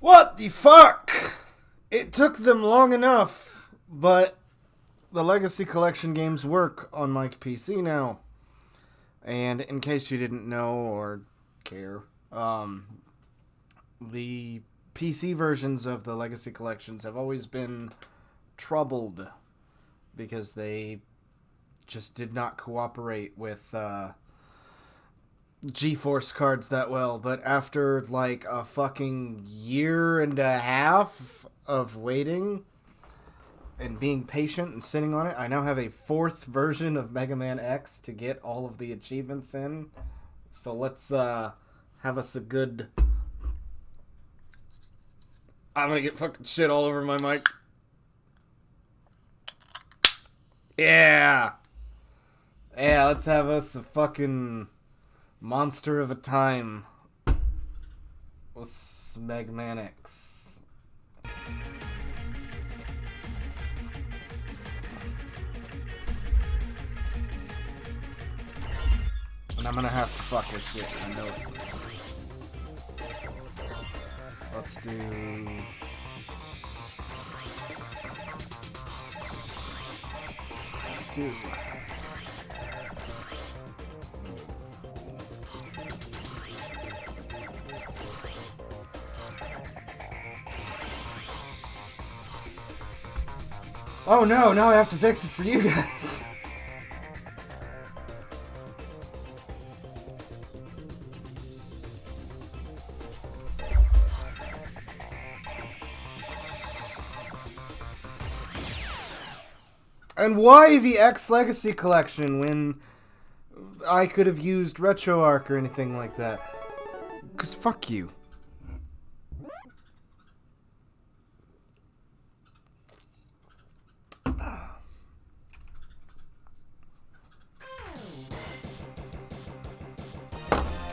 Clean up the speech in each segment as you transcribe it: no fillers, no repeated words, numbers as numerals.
What the fuck? It took them long enough, but the Legacy Collection games work on my PC now. And in case you didn't know or care, the PC versions of the Legacy Collections have always been troubled because they just did not cooperate with GeForce cards that well. But after like a fucking year and a half of waiting and being patient and sitting on it, I now have a 4th version of Mega Man X to get all of the achievements in. So let's have us a good... I'm gonna get fucking shit all over my mic. Yeah! Yeah, let's have us a fucking monster of a time with Mega Man X. And I'm gonna have to fuck with shit, I know it. Let's do... Two. Oh no, now I have to fix it for you guys. And why the X Legacy Collection when I could have used RetroArch or anything like that? 'Cause fuck you.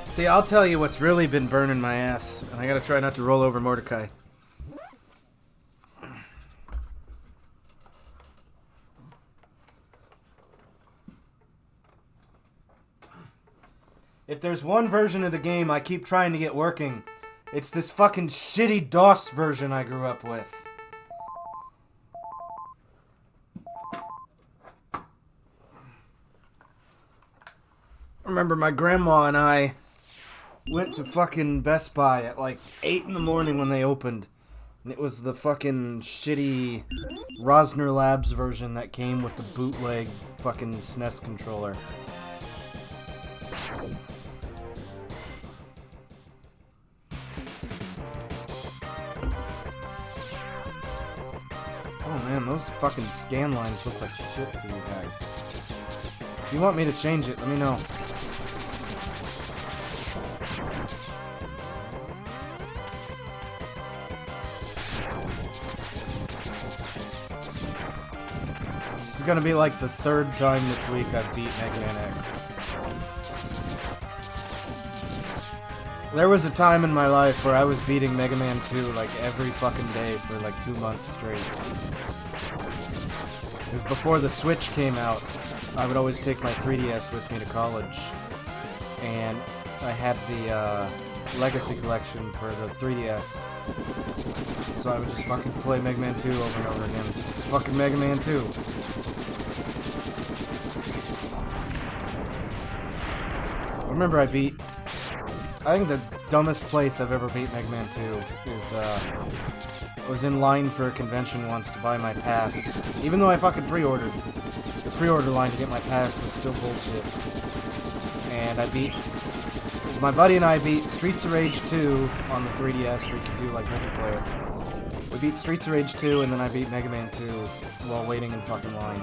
See, I'll tell you what's really been burning my ass, and I gotta try not to roll over Mordecai. If there's one version of the game I keep trying to get working, it's this fucking shitty DOS version I grew up with. I remember my grandma and I went to fucking Best Buy at like 8 in the morning when they opened. And it was the fucking shitty Rosner Labs version that came with the bootleg fucking SNES controller. Oh man, those fucking scan lines look like shit for you guys. If you want me to change it, let me know. This is gonna be like the 3rd time this week I've beat Mega Man X. There was a time in my life where I was beating Mega Man 2 like every fucking day for like 2 months straight. Because before the Switch came out, I would always take my 3DS with me to college. And I had the Legacy Collection for the 3DS. So I would just fucking play Mega Man 2 over and over again. It's fucking Mega Man 2. I remember I think the dumbest place I've ever beat Mega Man 2 is, was in line for a convention once to buy my pass. Even though I fucking pre-ordered. The pre-order line to get my pass was still bullshit. And my buddy and I beat Streets of Rage 2 on the 3DS where you could do, like, multiplayer. We beat Streets of Rage 2 and then I beat Mega Man 2 while waiting in fucking line.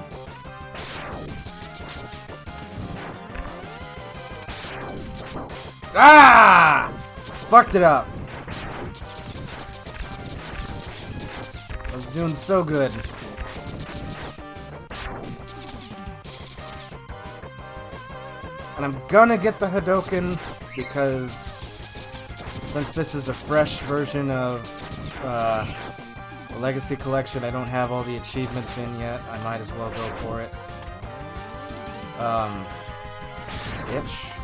Ah! Fucked it up. I was doing so good. And I'm gonna get the hadoken because since this is a fresh version of the Legacy Collection, I don't have all the achievements in yet. I might as well go for it. Bitch.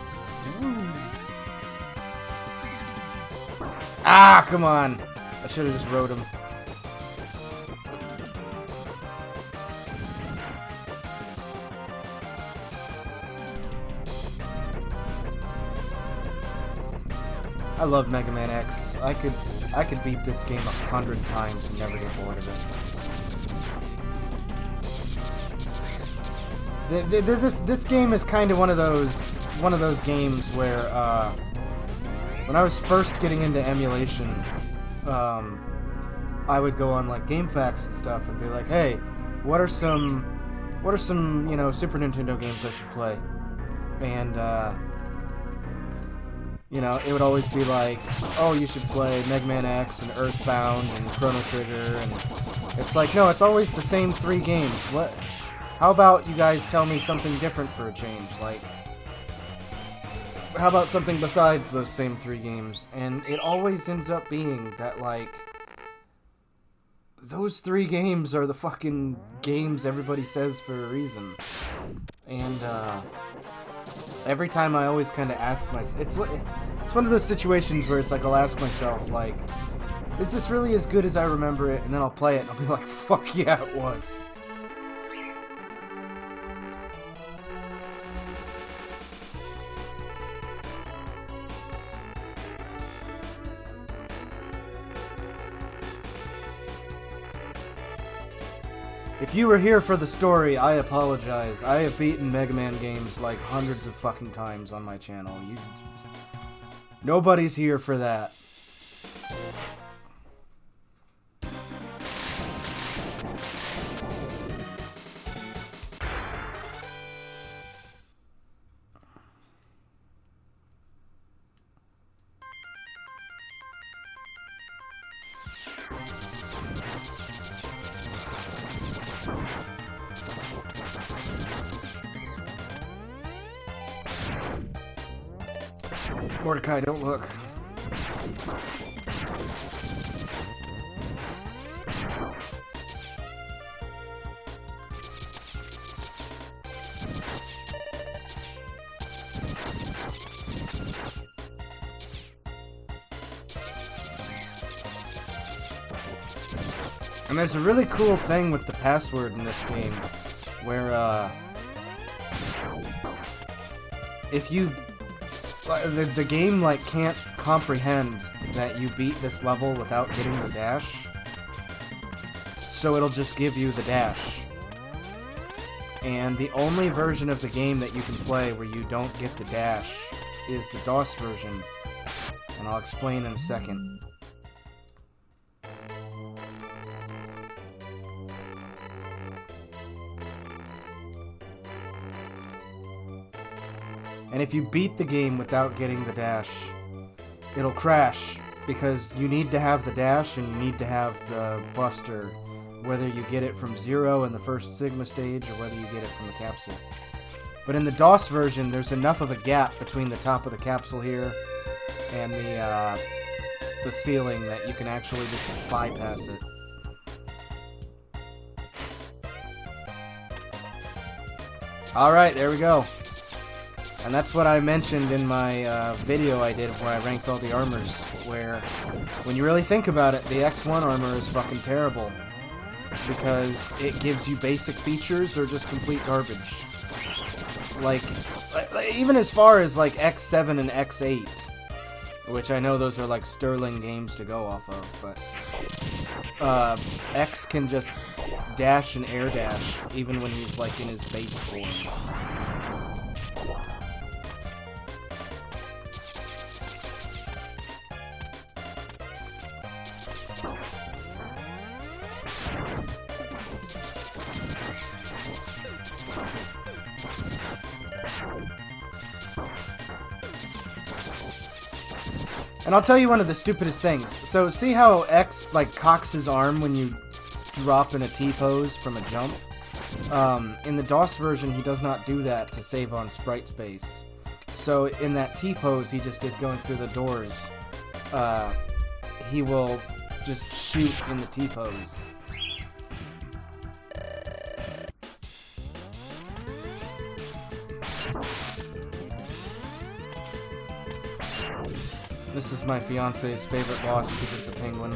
Ah, come on. I should have just rode him. I love Mega Man X. I could beat this game 100 times and never get bored of it. This game is kind of one of those games where when I was first getting into emulation, I would go on like GameFAQs and stuff and be like, hey, what are some you know, Super Nintendo games I should play? And you know, it would always be like, oh, you should play Mega Man X and Earthbound and Chrono Trigger, and it's like, no, it's always the same 3 games. What? How about you guys tell me something different for a change? Like, how about something besides those same 3 games? And it always ends up being that, like, those 3 games are the fucking games everybody says for a reason. And, every time I always kind of ask myself, it's one of those situations where it's like I'll ask myself, like, is this really as good as I remember it? And then I'll play it and I'll be like, fuck yeah, it was. If you were here for the story, I apologize. I have beaten Mega Man games like hundreds of fucking times on my channel. Nobody's here for that. Mordecai, don't look. And there's a really cool thing with the password in this game, where, if you... The game, like, can't comprehend that you beat this level without getting the dash, so it'll just give you the dash. And the only version of the game that you can play where you don't get the dash is the DOS version, and I'll explain in a second. And if you beat the game without getting the dash, it'll crash, because you need to have the dash and you need to have the buster, whether you get it from 0 in the first Sigma stage or whether you get it from the capsule. But in the DOS version, there's enough of a gap between the top of the capsule here and the ceiling that you can actually just bypass it. Alright, there we go. And that's what I mentioned in my video I did where I ranked all the armors, where, when you really think about it, the X1 armor is fucking terrible. Because it gives you basic features or just complete garbage. Like, even as far as, like, X7 and X8, which I know those are, like, sterling games to go off of, but, X can just dash and air dash, even when he's, like, in his base form. And I'll tell you one of the stupidest things. So, see how X, like, cocks his arm when you drop in a T-pose from a jump? In the DOS version, he does not do that to save on sprite space. So, in that T-pose he just did going through the doors, he will just shoot in the T-pose. This is my fiance's favorite boss because it's a penguin.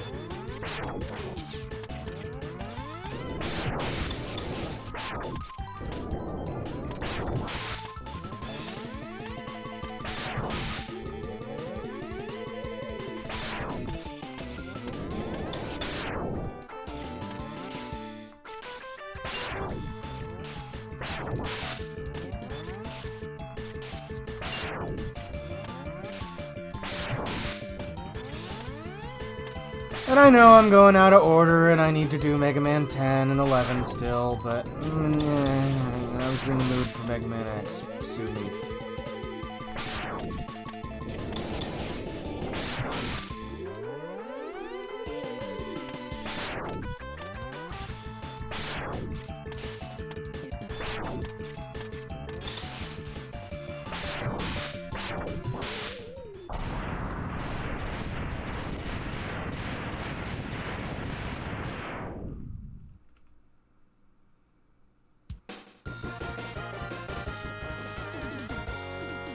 And I know I'm going out of order, and I need to do Mega Man 10 and 11 still, but I was in the mood for Mega Man X. Sue me.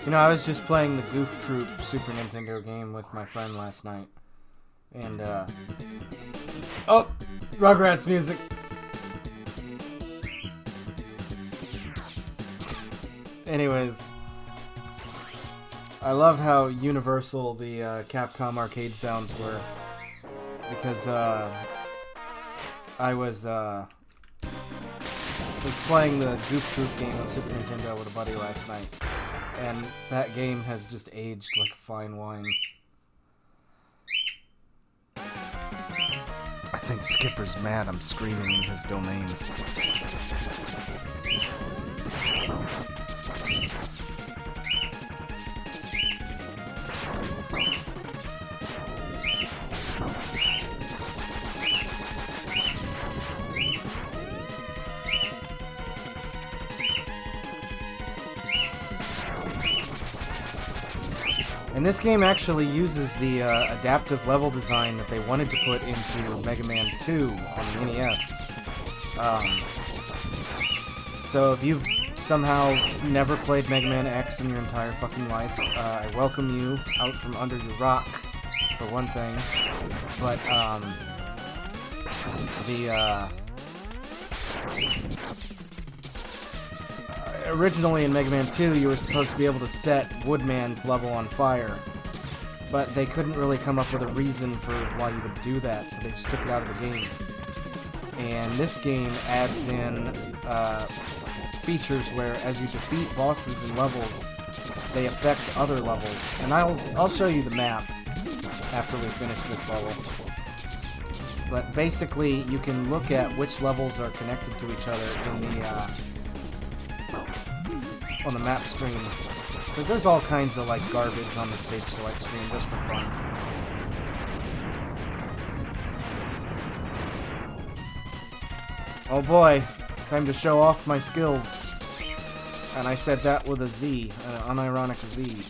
You know, I was just playing the Goof Troop Super Nintendo game with my friend last night. And, oh! Rugrats music! Anyways. I love how universal the Capcom arcade sounds were. Because, I was playing the Goof Troop game on Super Nintendo with a buddy last night. And that game has just aged like fine wine. I think Skipper's mad I'm screaming in his domain. And this game actually uses the adaptive level design that they wanted to put into Mega Man 2 on the NES. So if you've somehow never played Mega Man X in your entire fucking life, I welcome you out from under your rock, for one thing. But, originally in Mega Man 2, you were supposed to be able to set Woodman's level on fire. But they couldn't really come up with a reason for why you would do that, so they just took it out of the game. And this game adds in features where as you defeat bosses and levels, they affect other levels. And I'll show you the map after we finish this level. But basically, you can look at which levels are connected to each other in the on the map screen, because there's all kinds of like garbage on the stage select screen just for fun. Oh boy, time to show off my skills. And I said that with a Z, an unironic Z.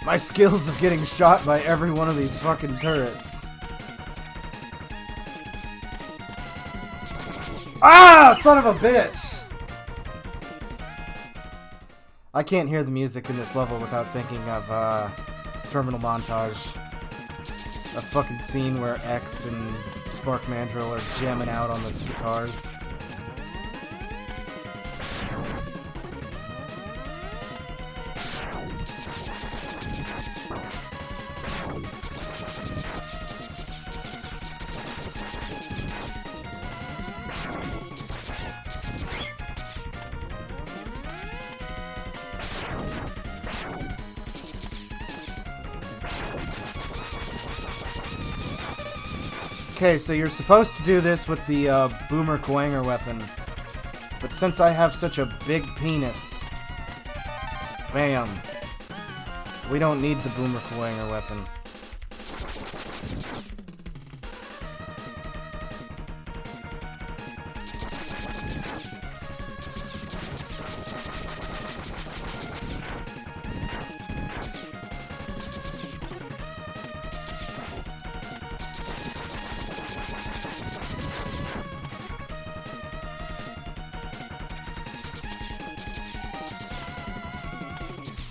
My skills of getting shot by every one of these fucking turrets. Ah! Son of a bitch! I can't hear the music in this level without thinking of, Terminal Montage. A fucking scene where X and Spark Mandrill are jamming out on the guitars. Okay, so you're supposed to do this with the Boomer Quanger weapon, but since I have such a big penis, bam, we don't need the Boomer Quanger weapon.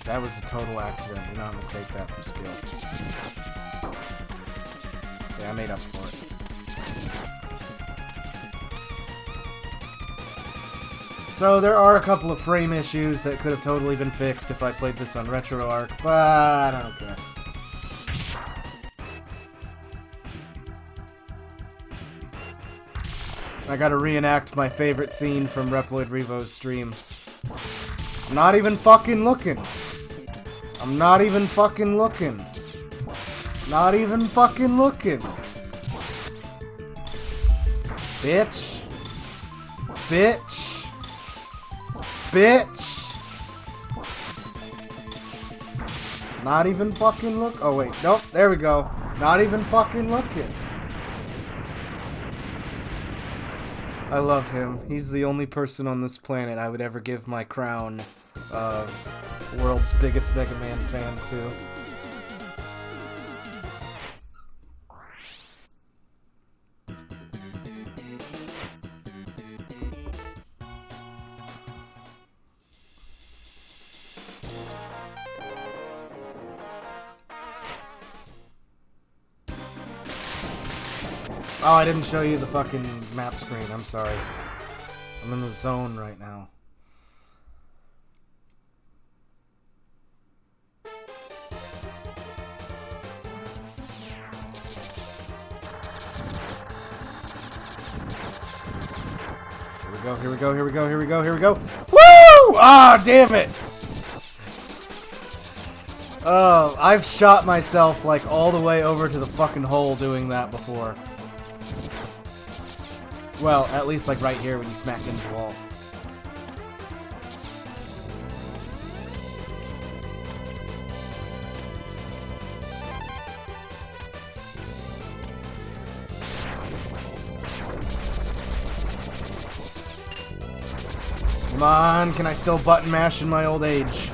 That was a total accident. Do not mistake that for skill. Okay, I made up for it. So there are a couple of frame issues that could have totally been fixed if I played this on RetroArch, but I don't care. I gotta reenact my favorite scene from Reploid Revo's stream. I'm not even fucking looking. I'm not even fucking looking. Not even fucking looking. Bitch. Bitch. Bitch! Not even fucking look. Oh, wait. Nope. There we go. Not even fucking looking. I love him. He's the only person on this planet I would ever give my crown of world's biggest Mega Man fan to. Oh, I didn't show you the fucking map screen. I'm sorry. I'm in the zone right now. Here we go, here we go, here we go, here we go, here we go. Woo! Ah, damn it! Oh, I've shot myself like all the way over to the fucking hole doing that before. Well, at least like right here when you smack into the wall. Come on, can I still button mash in my old age?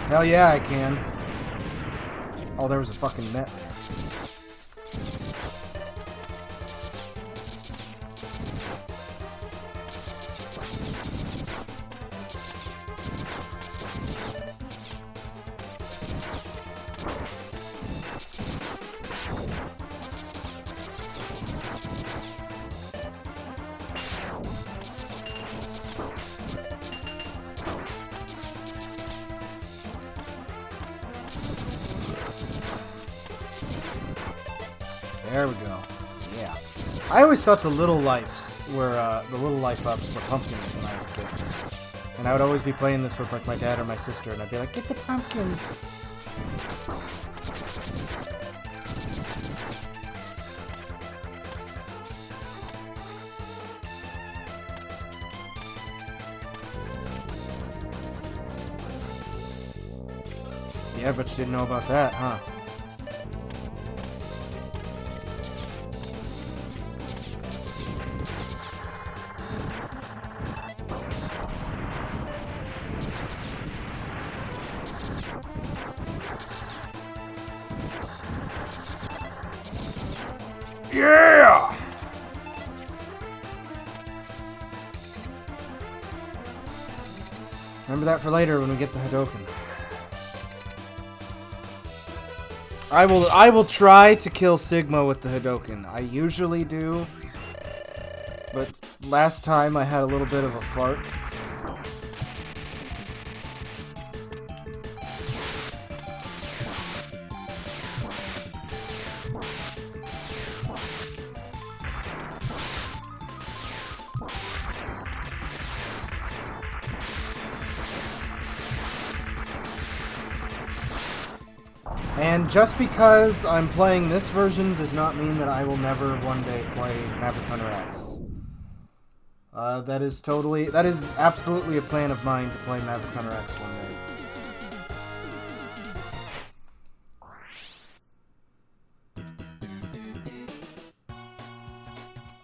Hell yeah, I can. Oh, there was a fucking net there. There we go. Yeah. I always thought the little lives were, the little life ups were pumpkins when I was a kid. And I would always be playing this with, like, my dad or my sister, and I'd be like, get the pumpkins! Yeah, but you didn't know about that, huh? Yeah! Remember that for later when we get the hadoken. I will try to kill Sigma with the hadoken. I usually do, but last time I had a little bit of a fart. And just because I'm playing this version does not mean that I will never one day play Maverick Hunter X. That is absolutely a plan of mine to play Maverick Hunter X one day.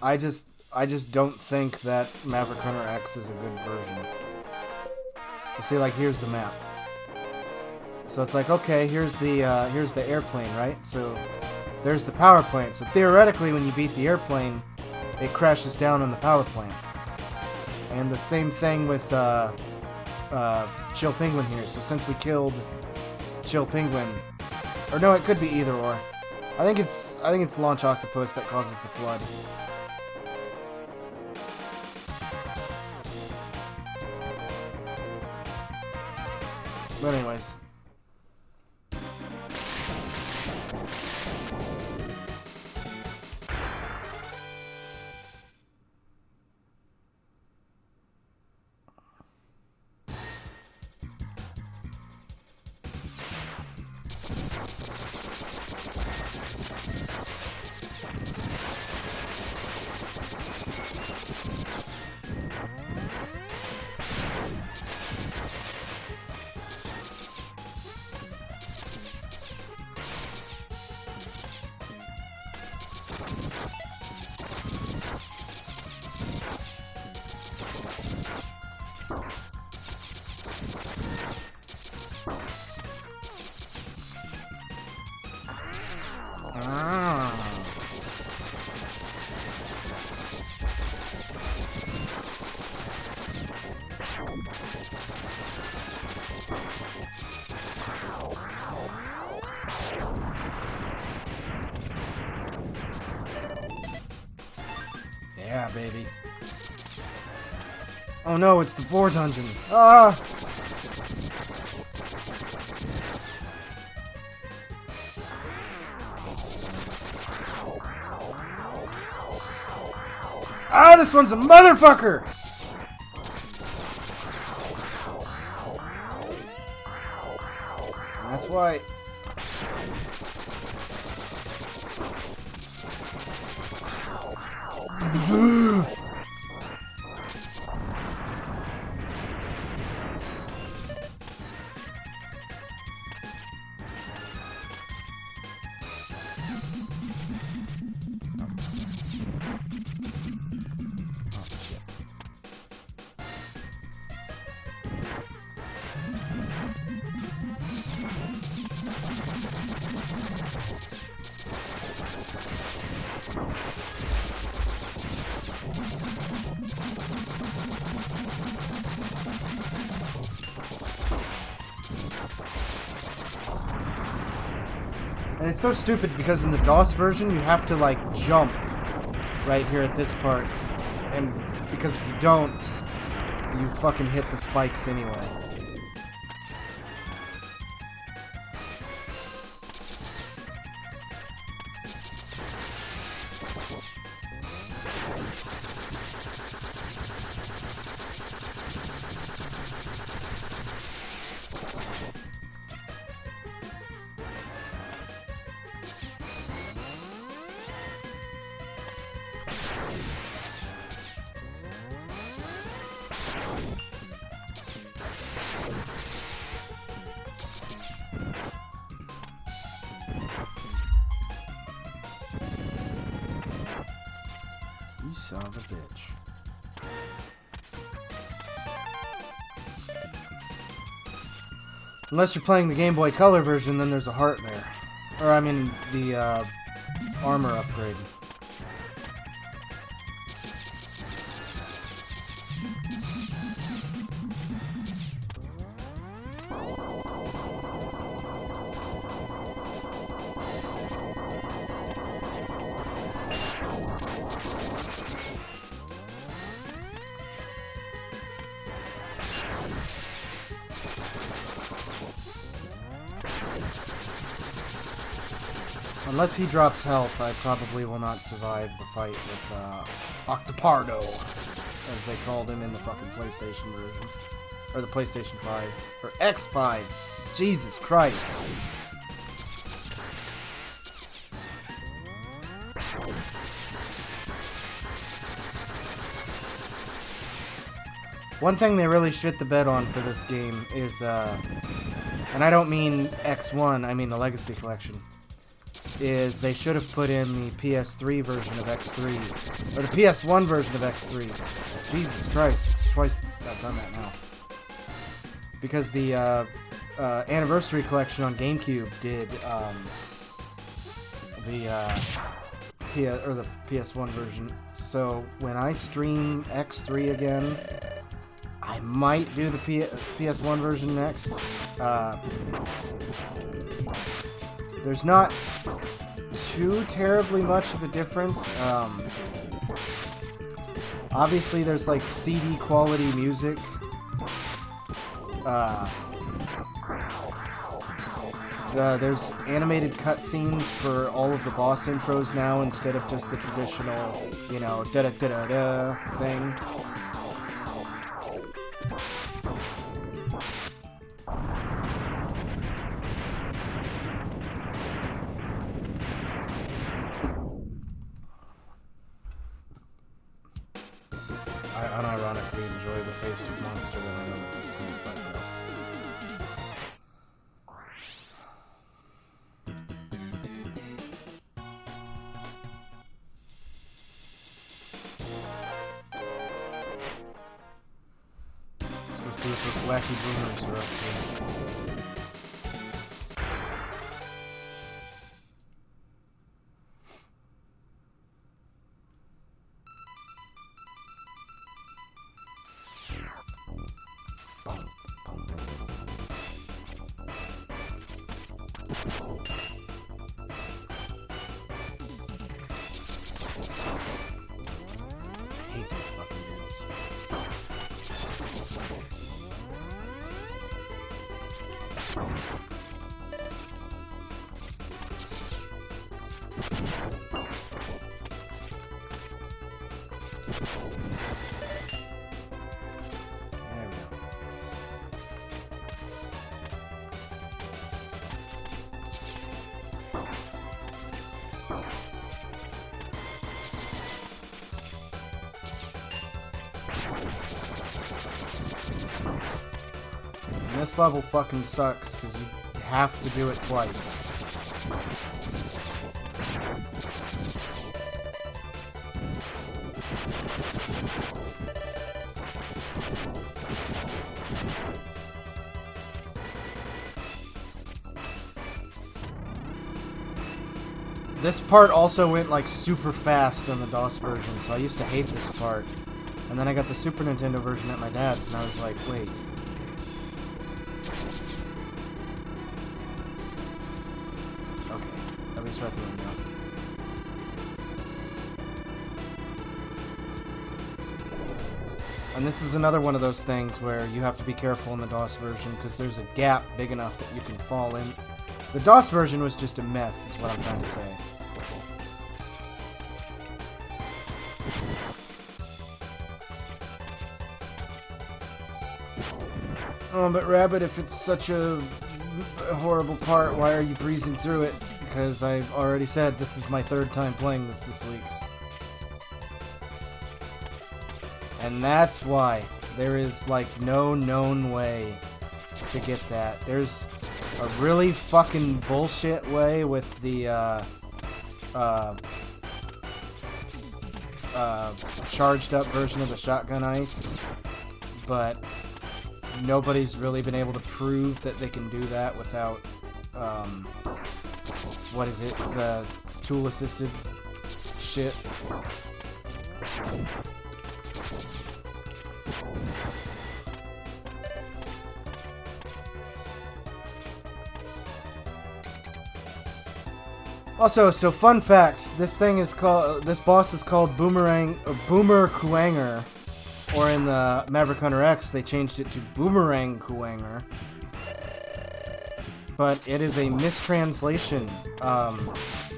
I just don't think that Maverick Hunter X is a good version. You see, like, here's the map. So it's like, okay, here's the airplane, right? So there's the power plant. So theoretically, when you beat the airplane, it crashes down on the power plant. And the same thing with Chill Penguin here. So since we killed Chill Penguin, or no, it could be either or. I think it's Launch Octopus that causes the flood. But anyways. Yeah, baby. Oh no, it's the floor dungeon. Ah! Ah, this one's a motherfucker! That's why... And it's so stupid because in the DOS version you have to like jump right here at this part, and because if you don't, you fucking hit the spikes anyway. You son of a bitch. Unless you're playing the Game Boy Color version, then there's a heart there. Or, I mean, the armor upgrade. Unless he drops health, I probably will not survive the fight with Octopardo, as they called him in the fucking PlayStation version. Or the PlayStation 5. Or X5. Jesus Christ. One thing they really shit the bed on for this game is, and I don't mean X1, I mean the Legacy Collection, is they should have put in the PS3 version of X3, or the PS1 version of X3. Jesus Christ, it's twice I've done that now. Because the Anniversary Collection on GameCube did the the PS1 version. So when I stream X3 again, I might do the PS1 version next. There's not too terribly much of a difference. Obviously, there's like CD quality music. There's animated cutscenes for all of the boss intros now instead of just the traditional, you know, da-da-da-da-da thing. I unironically enjoy the taste of Monster when I know it makes me psycho. Let's go see what those wacky boomers are up to. I hate these fucking dudes. There we go. And this level fucking sucks because you have to do it twice. This part also went like super fast on the DOS version, so I used to hate this part. And then I got the Super Nintendo version at my dad's, and I was like, wait. Okay, at least we're at the end now. And this is another one of those things where you have to be careful in the DOS version, because there's a gap big enough that you can fall in. The DOS version was just a mess, is what I'm trying to say. Oh, but Rabbit, if it's such a horrible part, why are you breezing through it? Because I've already said this is my third time playing this week. And that's why. There is, like, no known way to get that. There's a really fucking bullshit way with the, charged up version of the shotgun ice, but nobody's really been able to prove that they can do that without, what is it, the tool-assisted shit. Also, so fun fact, this boss is called Boomer Kuwanger, or in the Maverick Hunter X, they changed it to Boomerang Kuwanger. But it is a mistranslation.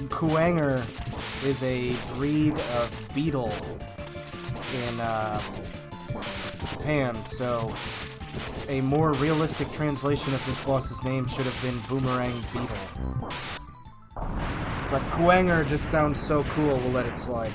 Kuwanger is a breed of beetle in Japan, so a more realistic translation of this boss's name should have been Boomerang Beetle. But Kuwanger just sounds so cool, we'll let it slide.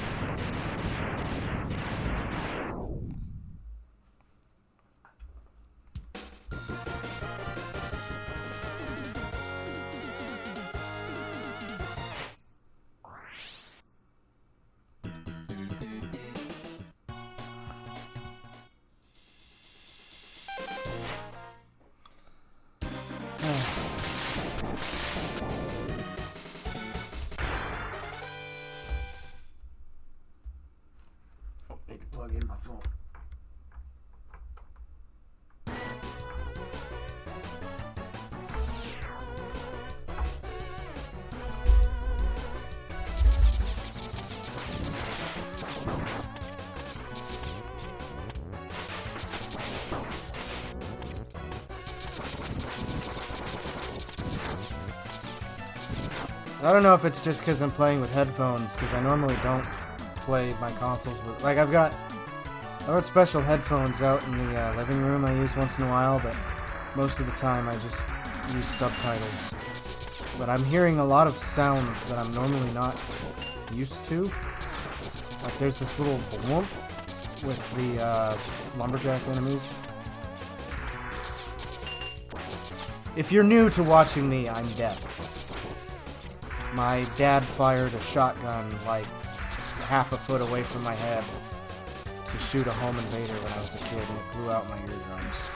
I don't know if it's just because I'm playing with headphones, because I normally don't play my consoles with... Like, I've got special headphones out in the living room I use once in a while, but most of the time I just use subtitles. But I'm hearing a lot of sounds that I'm normally not used to. Like, there's this little bloop with the lumberjack enemies. If you're new to watching me, I'm deaf. My dad fired a shotgun like half a foot away from my head to shoot a home invader when I was a kid, and it blew out my eardrums.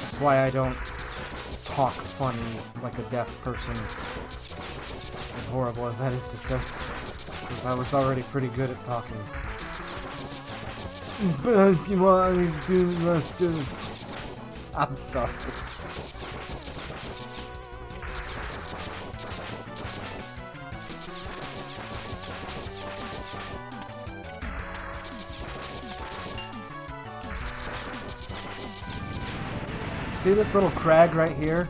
That's why I don't talk funny like a deaf person, as horrible as that is to say, because I was already pretty good at talking. I'm sorry. See this little crag right here?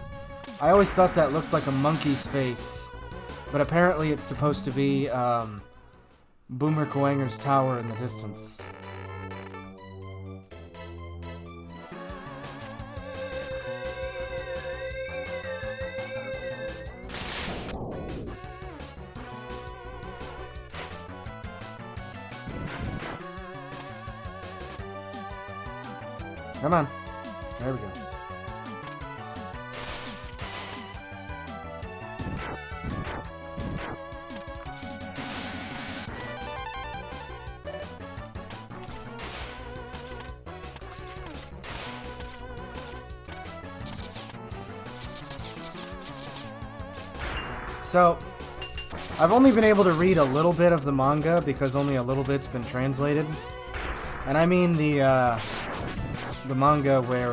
I always thought that looked like a monkey's face, but apparently it's supposed to be Boomer Kuwanger's tower in the distance. Come on. There we go. So, I've only been able to read a little bit of the manga because only a little bit's been translated. And I mean the manga where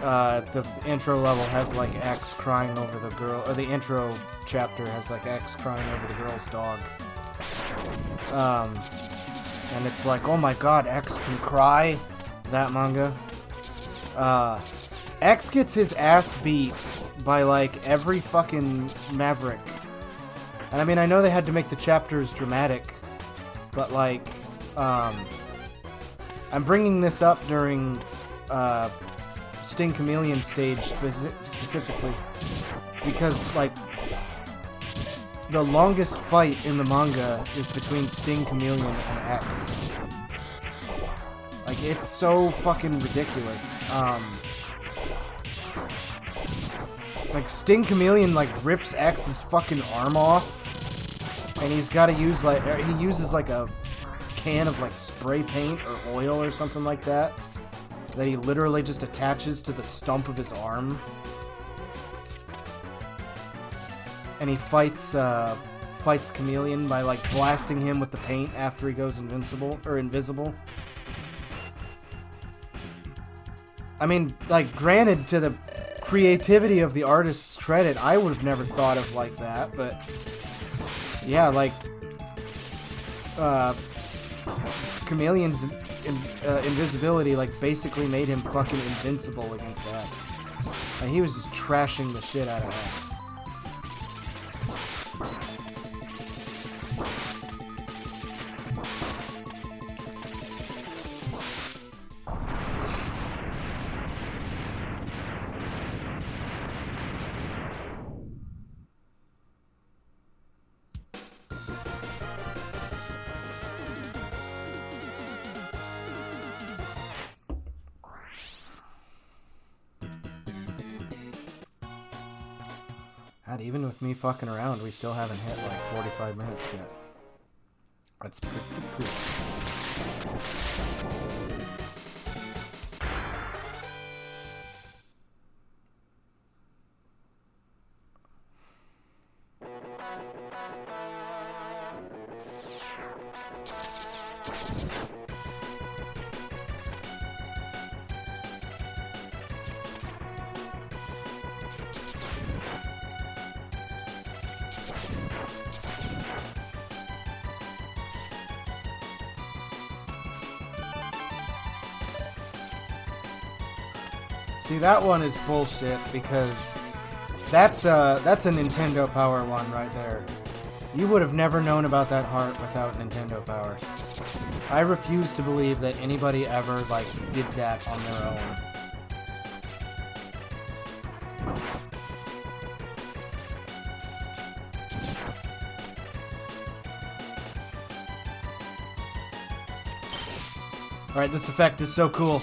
the intro level has like X crying over the girl, or the intro chapter has like X crying over the girl's dog. And it's like, oh my god, X can cry? That manga. X gets his ass beat by like every fucking maverick. And I mean, I know they had to make the chapters dramatic, but like, I'm bringing this up during Sting Chameleon stage specifically because, like, the longest fight in the manga is between Sting Chameleon and X. Like, it's so fucking ridiculous. Like, Sting Chameleon, like, rips X's fucking arm off, and he's got to use, like, he uses, like, a can of, like, spray paint or oil or something like that he literally just attaches to the stump of his arm. And he fights Chameleon by, like, blasting him with the paint after he goes invisible. I mean, like, granted, to the creativity of the artist's credit, I would have never thought of like that, but yeah, like, Chameleon's invisibility, like, basically made him fucking invincible against X. Like, he was just trashing the shit out of X. God, even with me fucking around, we still haven't hit like 45 minutes yet. That's pretty cool. See, that one is bullshit because that's a Nintendo Power one right there. You would have never known about that heart without Nintendo Power. I refuse to believe that anybody ever, like, did that on their own. Alright, this effect is so cool.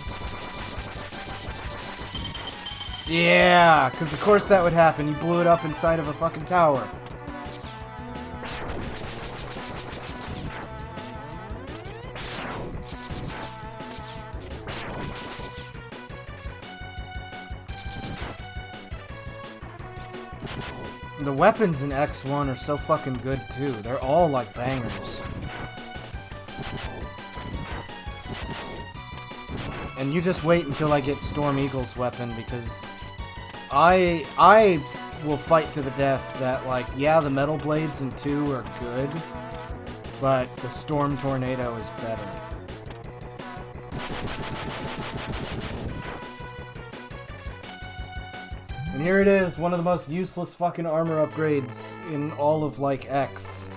Yeah, because of course that would happen. You blew it up inside of a fucking tower. The weapons in X1 are so fucking good too. They're all like bangers. And you just wait until I get Storm Eagle's weapon, because I will fight to the death that, like, yeah, the metal blades in 2 are good, but the Storm Tornado is better. And here it is, one of the most useless fucking armor upgrades in all of, like, X.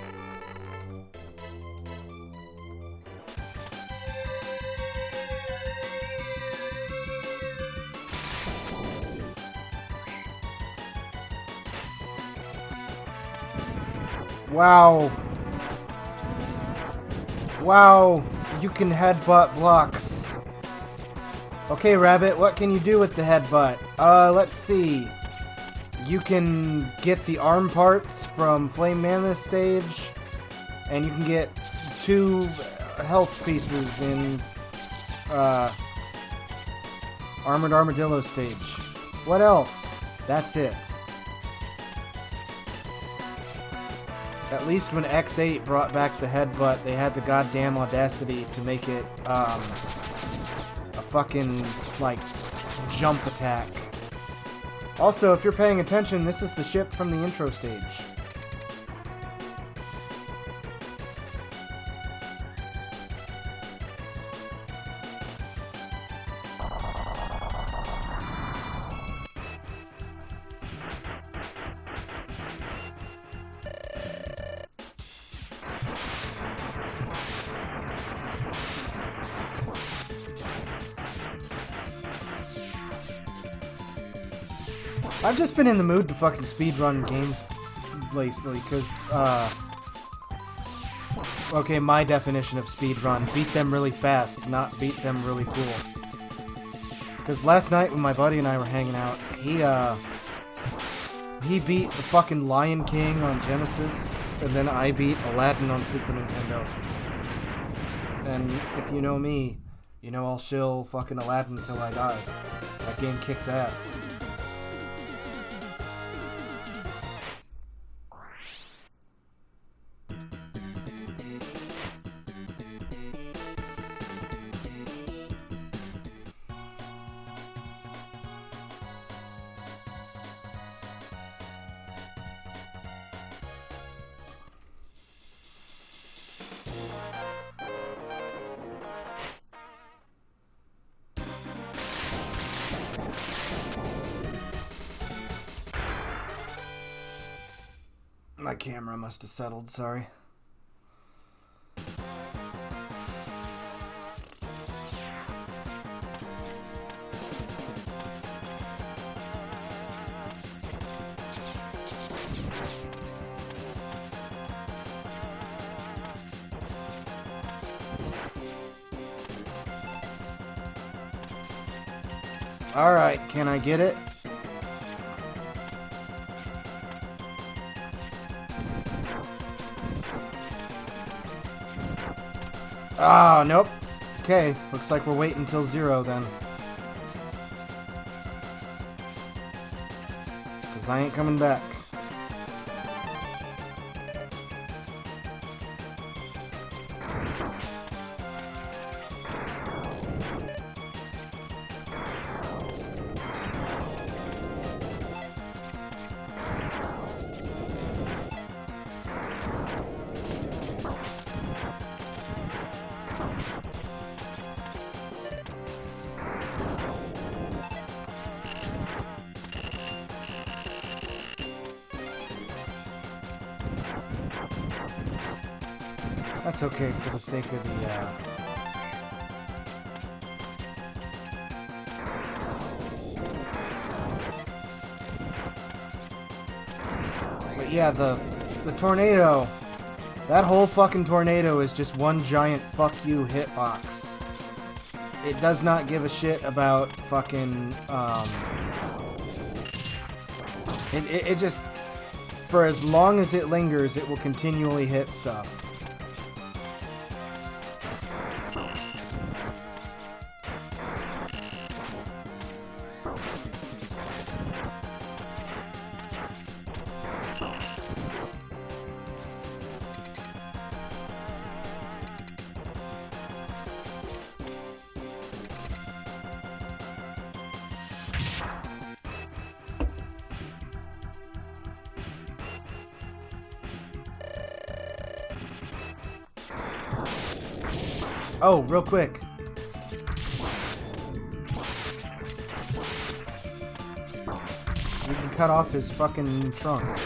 Wow. Wow, you can headbutt blocks. Okay, Rabbit, what can you do with the headbutt? Let's see. You can get the arm parts from Flame Mammoth stage, and you can get 2 health pieces in Armored Armadillo stage. What else? That's it. At least when X8 brought back the headbutt, they had the goddamn audacity to make it, a fucking, like, jump attack. Also, if you're paying attention, this is the ship from the intro stage. I've just been in the mood to fucking speedrun games lately, because, okay, my definition of speedrun, beat them really fast, not beat them really cool. Because last night when my buddy and I were hanging out, he beat the fucking Lion King on Genesis, and then I beat Aladdin on Super Nintendo. And if you know me, you know I'll shill fucking Aladdin until I die. That game kicks ass. My camera must have settled, sorry. Alright, can I get it? Ah, nope. Okay, looks like we're waiting until 0 then. Because I ain't coming back. That's okay for the sake of the, But yeah, the tornado. That whole fucking tornado is just one giant fuck you hitbox. It does not give a shit about fucking, It just, for as long as it lingers, it will continually hit stuff. Oh, real quick. You can cut off his fucking trunk.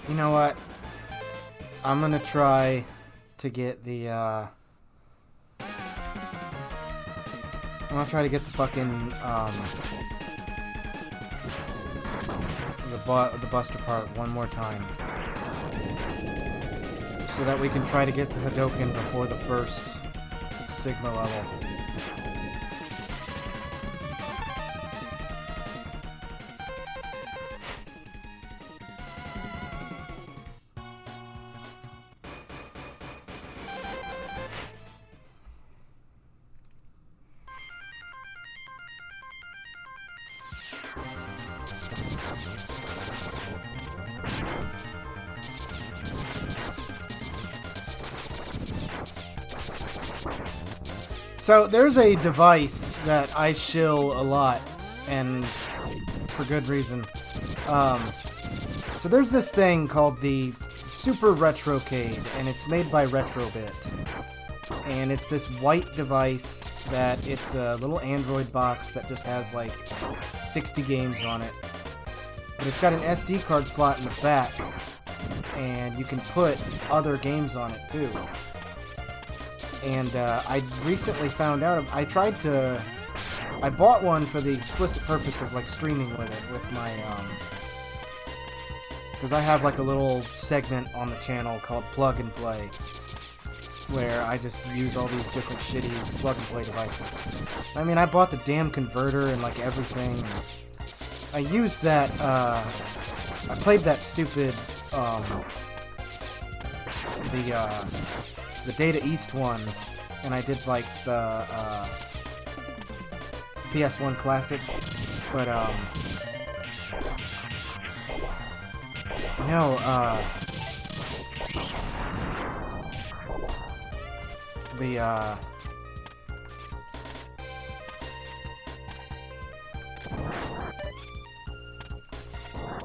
You know what? I'm gonna try to get the, I'm gonna try to get the fucking, the Buster part one more time. So that we can try to get the hadoken before the first Sigma level. So there's a device that I shill a lot, and for good reason. So there's this thing called the Super Retrocade, and it's made by Retrobit. And it's this white device that it's a little Android box that just has like 60 games on it. But it's got an SD card slot in the back, and you can put other games on it too. And I recently found out, I bought one for the explicit purpose of like streaming with it, with my, because I have like a little segment on the channel called Plug and Play, where I just use all these different shitty plug and play devices. I mean, I bought the damn converter and like everything. I used that, I played that stupid, the Data East one, and I did like the PS1 Classic, but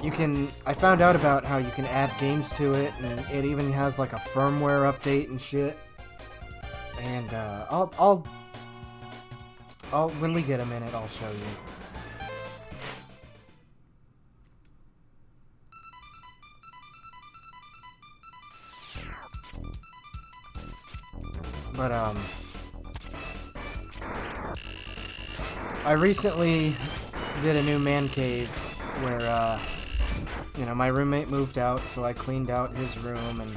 you can, I found out about how you can add games to it, and it even has like a firmware update and shit. And I'll when we get a minute, I'll show you. But I recently did a new man cave where you know, my roommate moved out, so I cleaned out his room and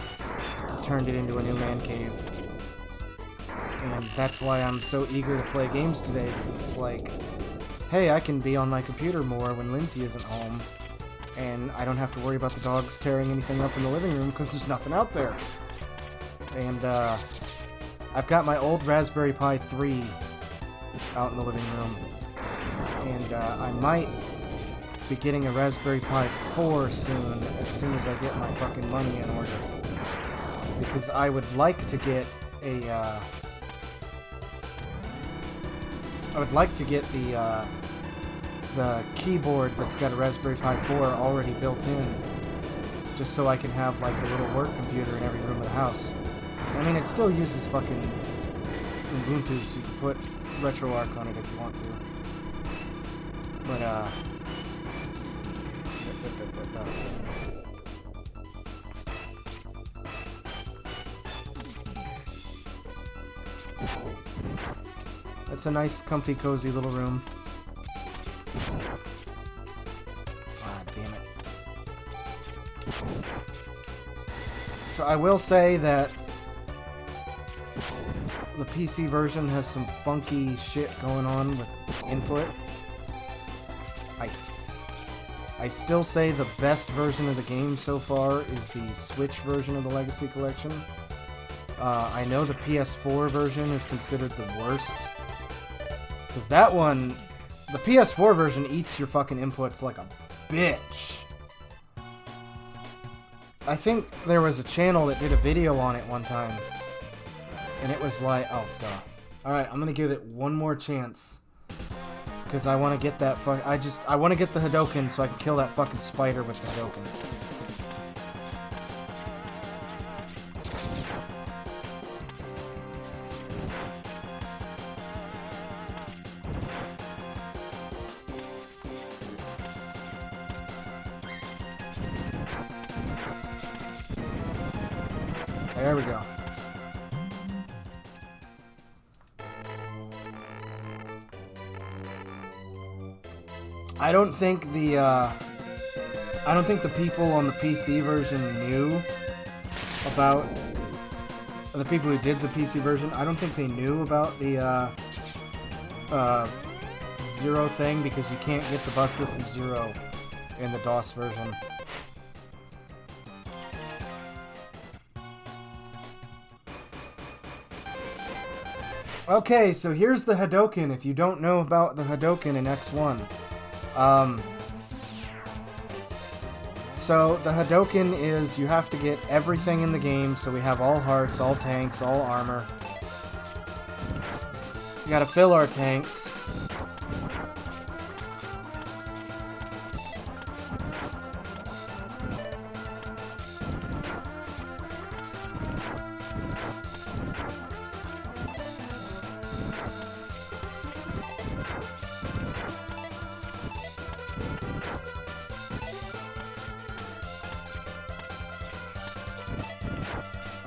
turned it into a new man cave. And that's why I'm so eager to play games today, because it's like, hey, I can be on my computer more when Lindsay isn't home, and I don't have to worry about the dogs tearing anything up in the living room because there's nothing out there. And I've got my old Raspberry Pi 3 out in the living room, and I might be getting a Raspberry Pi 4 soon as I get my fucking money in order. Because I would like to get a, the keyboard that's got a Raspberry Pi 4 already built in, just so I can have like a little work computer in every room of the house. I mean, it still uses fucking Ubuntu, so you can put RetroArch on it if you want to. But that's a nice, comfy, cozy little room. Ah, damn it. So I will say that the PC version has some funky shit going on with input. I still say the best version of the game so far is the Switch version of the Legacy Collection. I know the PS4 version is considered the worst. Because that one, the PS4 version eats your fucking inputs like a bitch. I think there was a channel that did a video on it one time. And it was like, oh god. Alright, I'm gonna give it one more chance. Because I want to get that I want to get the hadoken so I can kill that fucking spider with the hadoken. There we go. I don't think the people on the PC version knew about the people who did the PC version. I don't think they knew about the Zero thing, because you can't get the Buster from Zero in the DOS version. Okay, so here's the hadoken. If you don't know about the hadoken in X1. So the hadoken is you have to get everything in the game, so we have all hearts, all tanks, all armor. We gotta fill our tanks.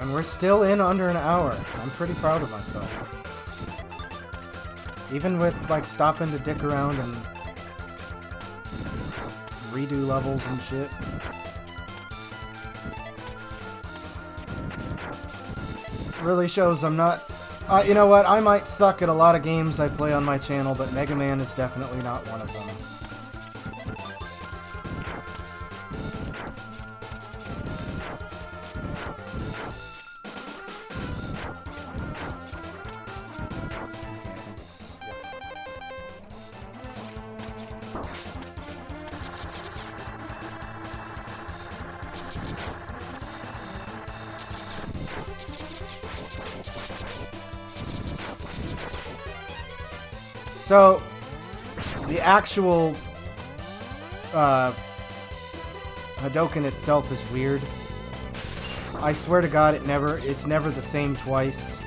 And we're still in under an hour. I'm pretty proud of myself. Even with, like, stopping to dick around and redo levels and shit. Really shows I'm not... you know what? I might suck at a lot of games I play on my channel, but Mega Man is definitely not one of them. So, the actual hadoken itself is weird. I swear to God, it's never the same twice.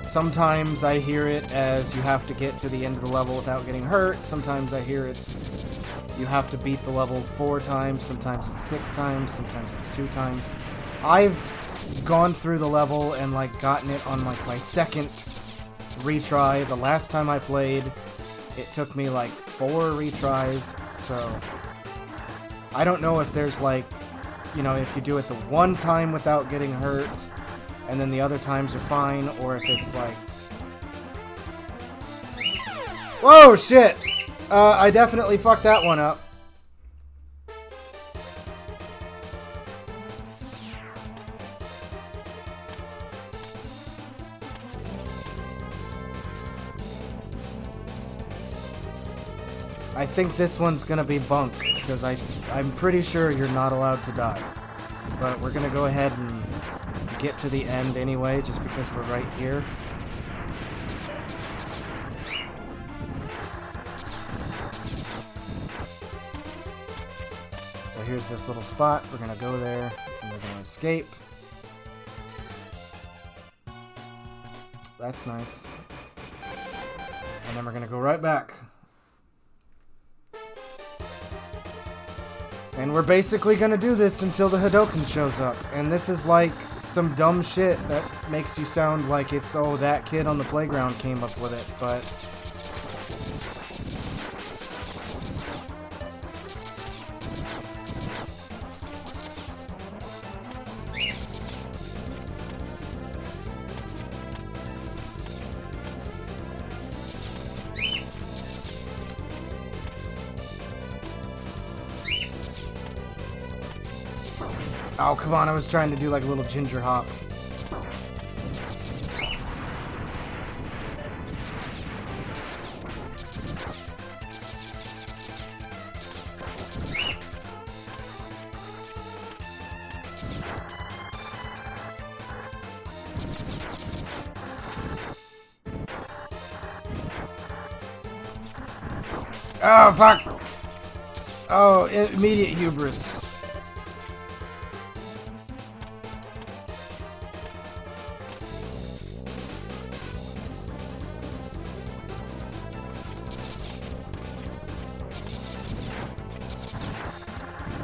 Sometimes I hear it as you have to get to the end of the level without getting hurt. Sometimes I hear it's you have to beat the level 4 times. Sometimes it's 6 times. Sometimes it's 2 times. I've gone through the level and like gotten it on like my second retry. The last time I played, it took me like 4 retries, so I don't know if there's like, you know, if you do it the one time without getting hurt, and then the other times are fine, or if it's like... Whoa, shit! I definitely fucked that one up. I think this one's gonna be bunk, because I'm pretty sure you're not allowed to die. But we're gonna go ahead and get to the end anyway, just because we're right here. So here's this little spot, we're gonna go there, and we're gonna escape. That's nice. And then we're gonna go right back. And we're basically gonna do this until the hadoken shows up. And this is like some dumb shit that makes you sound like it's, oh, that kid on the playground came up with it, but... Oh, come on, I was trying to do like a little ginger hop. Oh, fuck! Oh, immediate hubris.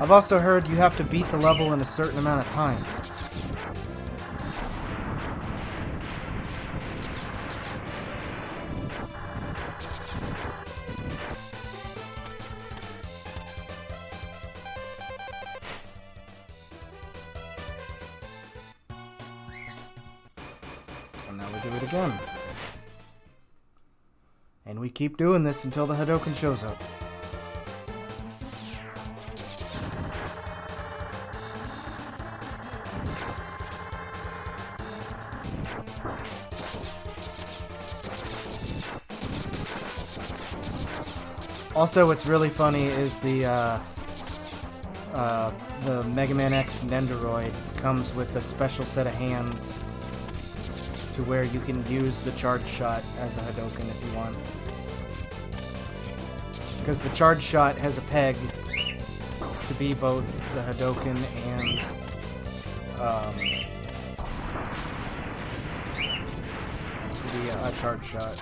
I've also heard you have to beat the level in a certain amount of time. And now we do it again. And we keep doing this until the hadoken shows up. Also, what's really funny is the Mega Man X Nendoroid comes with a special set of hands to where you can use the charge shot as a hadoken if you want. Because the charge shot has a peg to be both the hadoken and the charge shot.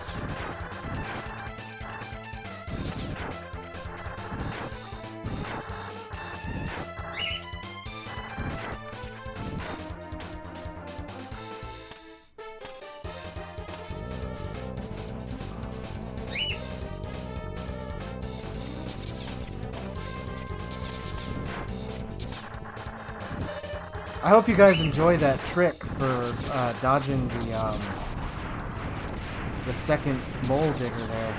I hope you guys enjoy that trick for dodging the second mole digger there.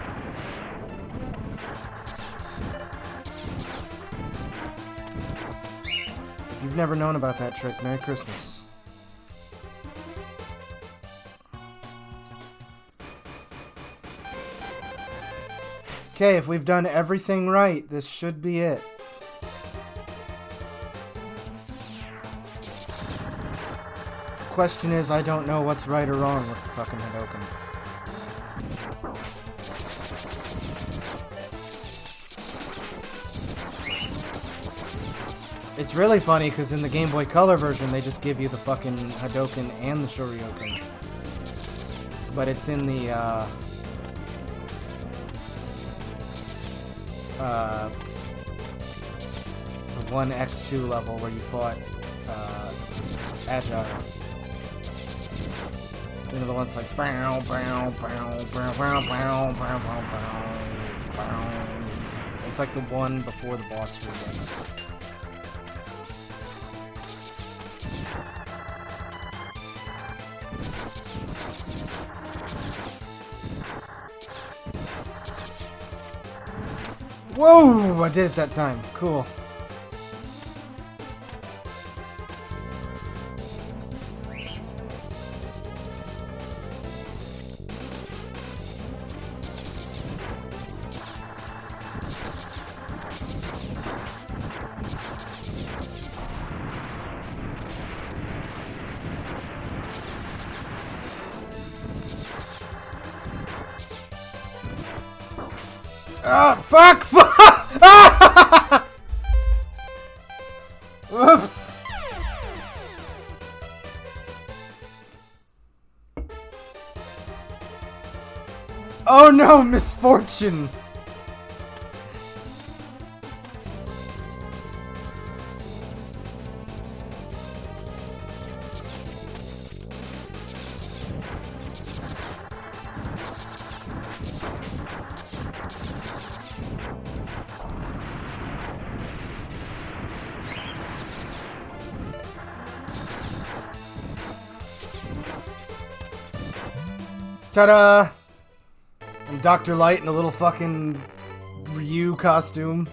If you've never known about that trick, Merry Christmas. Okay, if we've done everything right, this should be it. Question is, I don't know what's right or wrong with the fucking hadoken. It's really funny because in the Game Boy Color version they just give you the fucking hadoken and the shoryuken. But it's in the the 1x2 level where you fought Agile. You know, the ones like bow, bow, bow, bow, bow, bow, bow, bow, bow, bow. It's like the one before the boss room is. Whoa! I did it that time. Cool. Fuck! Fuck! Whoops! Oh no, misfortune! Ta-da! I'm Dr. Light in a little fucking Ryu costume.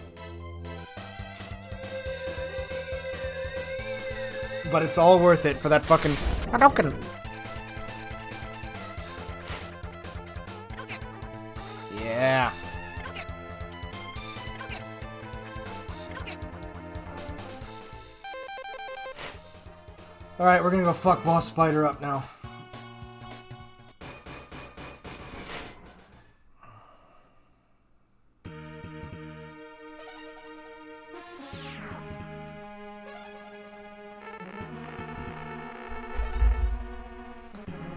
But it's all worth it for that fucking hadoken. Yeah. Alright, we're gonna go fuck Boss Spider up now.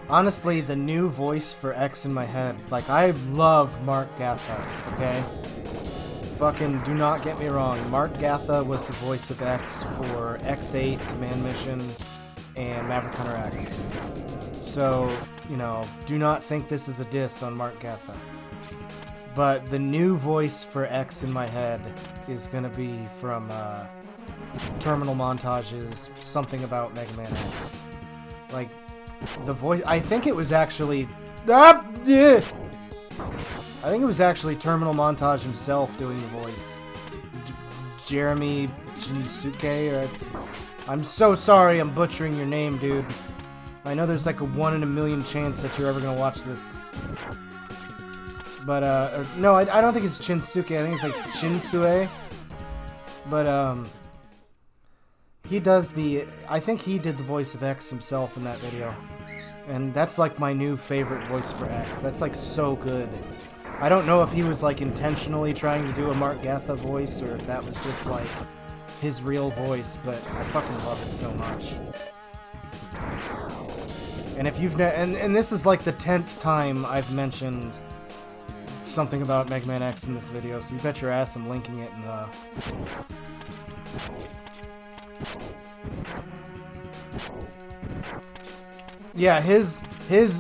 Honestly, the new voice for X in my head, like, I love Mark Gatha, okay? Fucking do not get me wrong, Mark Gatha was the voice of X for X8, Command Mission, and Maverick Hunter X. So, you know, do not think this is a diss on Mark Gatha. But the new voice for X in my head is gonna be from, Terminal Montages, something about Mega Man X. Like, the voice, I think it was actually, I think it was actually Terminal Montage himself doing the voice. Jeremy Jinsuke, or, I'm so sorry I'm butchering your name, dude. I know there's like a 1 in a million chance that you're ever gonna watch this. But, no, I don't think it's Shinsuke, I think it's like Shinsue. But, he does the, I think he did the voice of X himself in that video. And that's like my new favorite voice for X. That's like so good. I don't know if he was like intentionally trying to do a Mark Gatha voice or if that was just like his real voice, but I fucking love it so much. And if you've and this is like the 10th time I've mentioned something about Mega Man X in this video, so you bet your ass I'm linking it in the... Yeah, his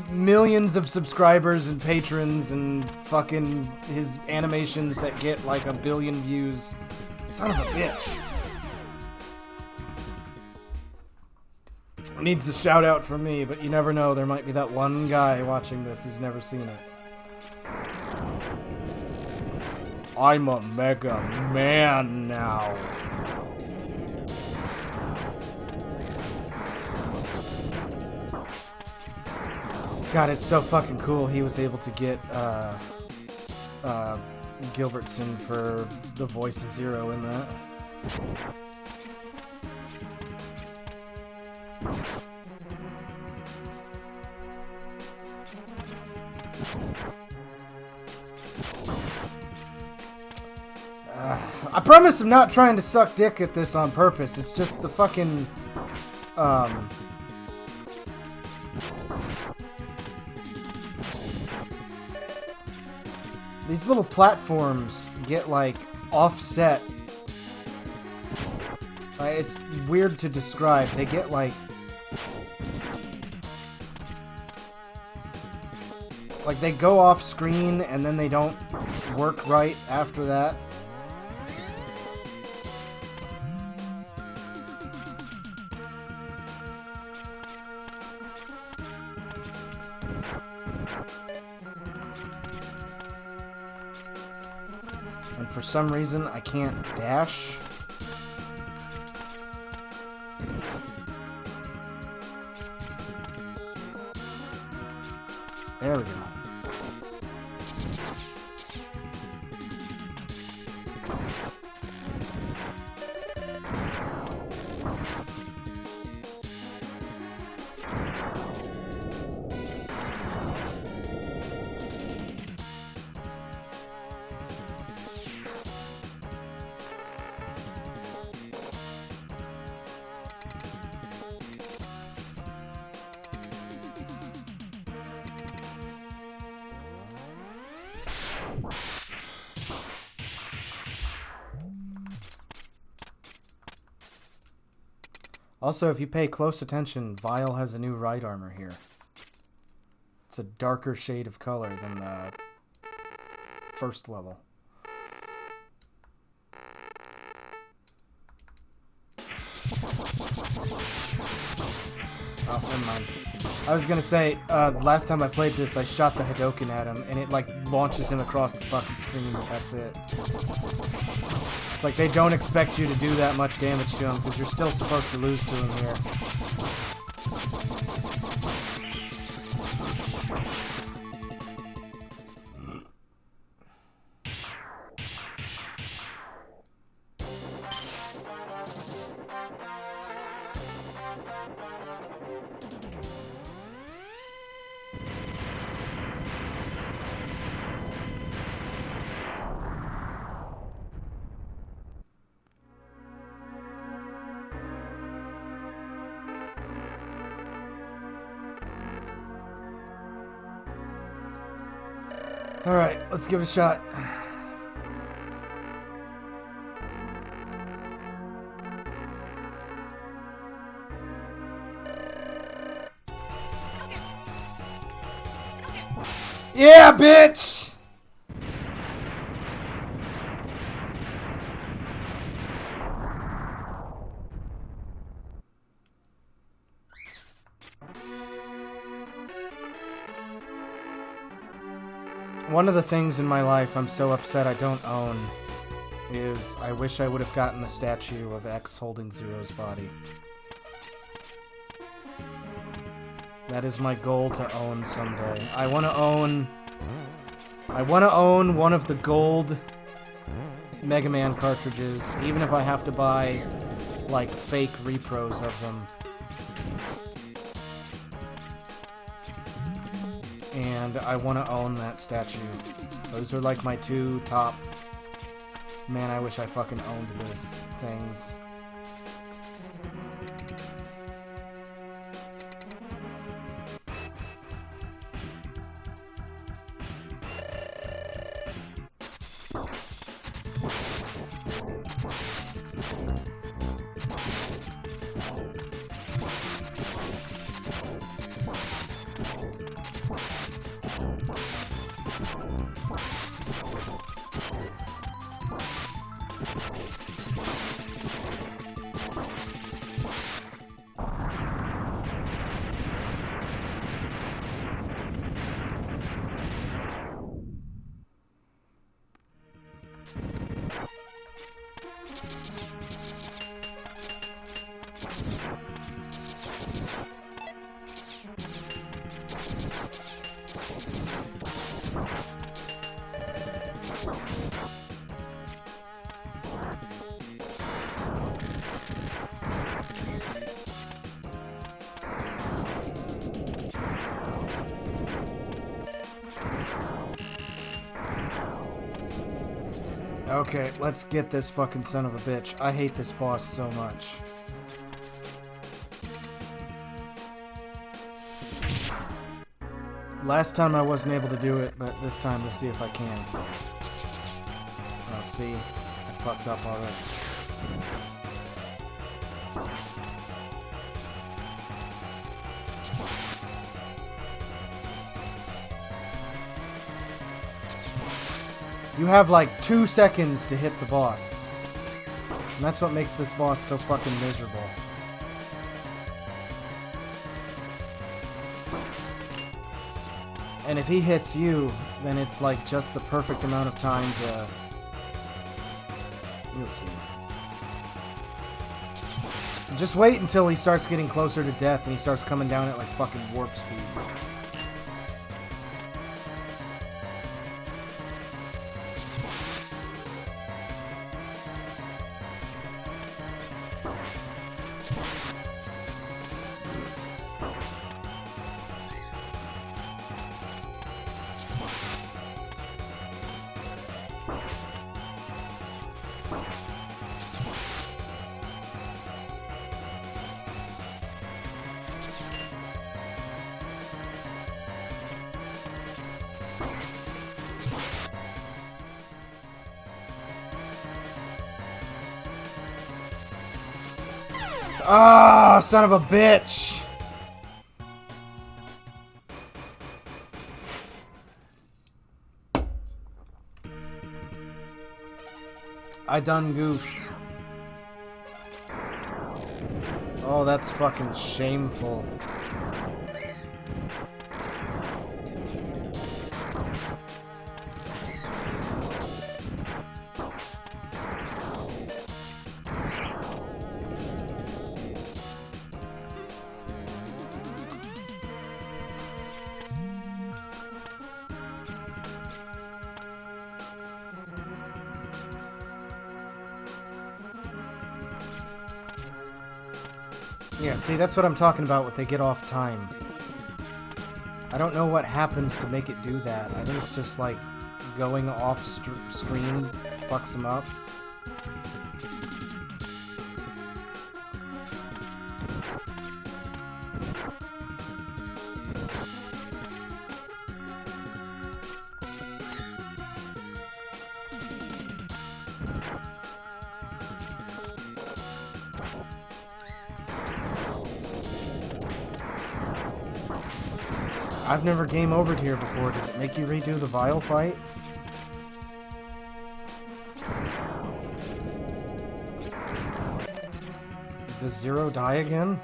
millions of subscribers and patrons and fucking his animations that get like 1 billion views. Son of a bitch. Needs a shout out from me, but you never know, there might be that one guy watching this who's never seen it. I'm a Mega Man now. God, it's so fucking cool he was able to get Gilbertson for the voice of Zero in that. I promise I'm not trying to suck dick at this on purpose. It's just the fucking these little platforms get, like, offset. It's weird to describe. They get, like, they go off screen and then they don't work right after that. And for some reason, I can't dash. There we go. Also, if you pay close attention, Vile has a new right armor here. It's a darker shade of color than the first level. Oh, never mind. I was gonna say, last time I played this, I shot the hadoken at him, and it, like, launches him across the fucking screen, but that's it. It's like they don't expect you to do that much damage to him, because you're still supposed to lose to him here. Alright, let's give it a shot. Yeah, bitch! One of the things in my life I'm so upset I don't own is I wish I would have gotten the statue of X holding Zero's body. That is my goal to own someday. I want to own one of the gold Mega Man cartridges, even if I have to buy like fake repros of them. And I want to own that statue. Those are like my two top... Man, I wish I fucking owned this things. Okay, let's get this fucking son of a bitch. I hate this boss so much. Last time I wasn't able to do it, but this time we'll see if I can. Oh, see? I fucked up already. You have like 2 seconds to hit the boss. And that's what makes this boss so fucking miserable. And if he hits you, then it's like just the perfect amount of time You'll see. Just wait until he starts getting closer to death and he starts coming down at like fucking warp speed. Ah, oh, son of a bitch! I done goofed. Oh, that's fucking shameful. Yeah, see, that's what I'm talking about when they get off time. I don't know what happens to make it do that. I think it's just like going off screen fucks them up. I've never game overed here before. Does it make you redo the vial fight? Does Zero die again?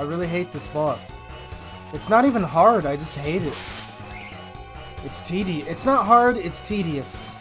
I really hate this boss. It's not even hard, I just hate it. It's tedious. It's not hard, it's tedious.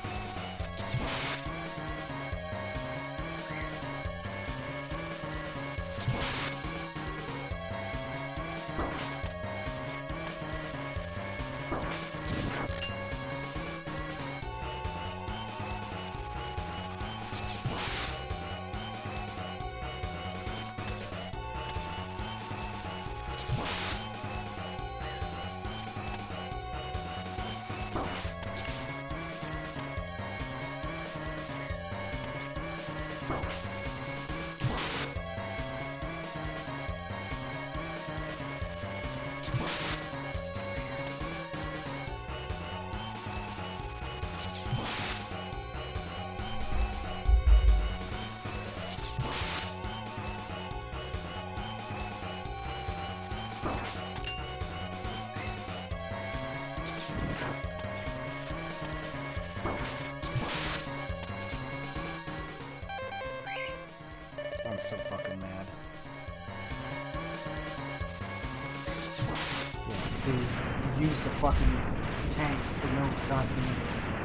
mercy used a fucking tank for no goddamn reason.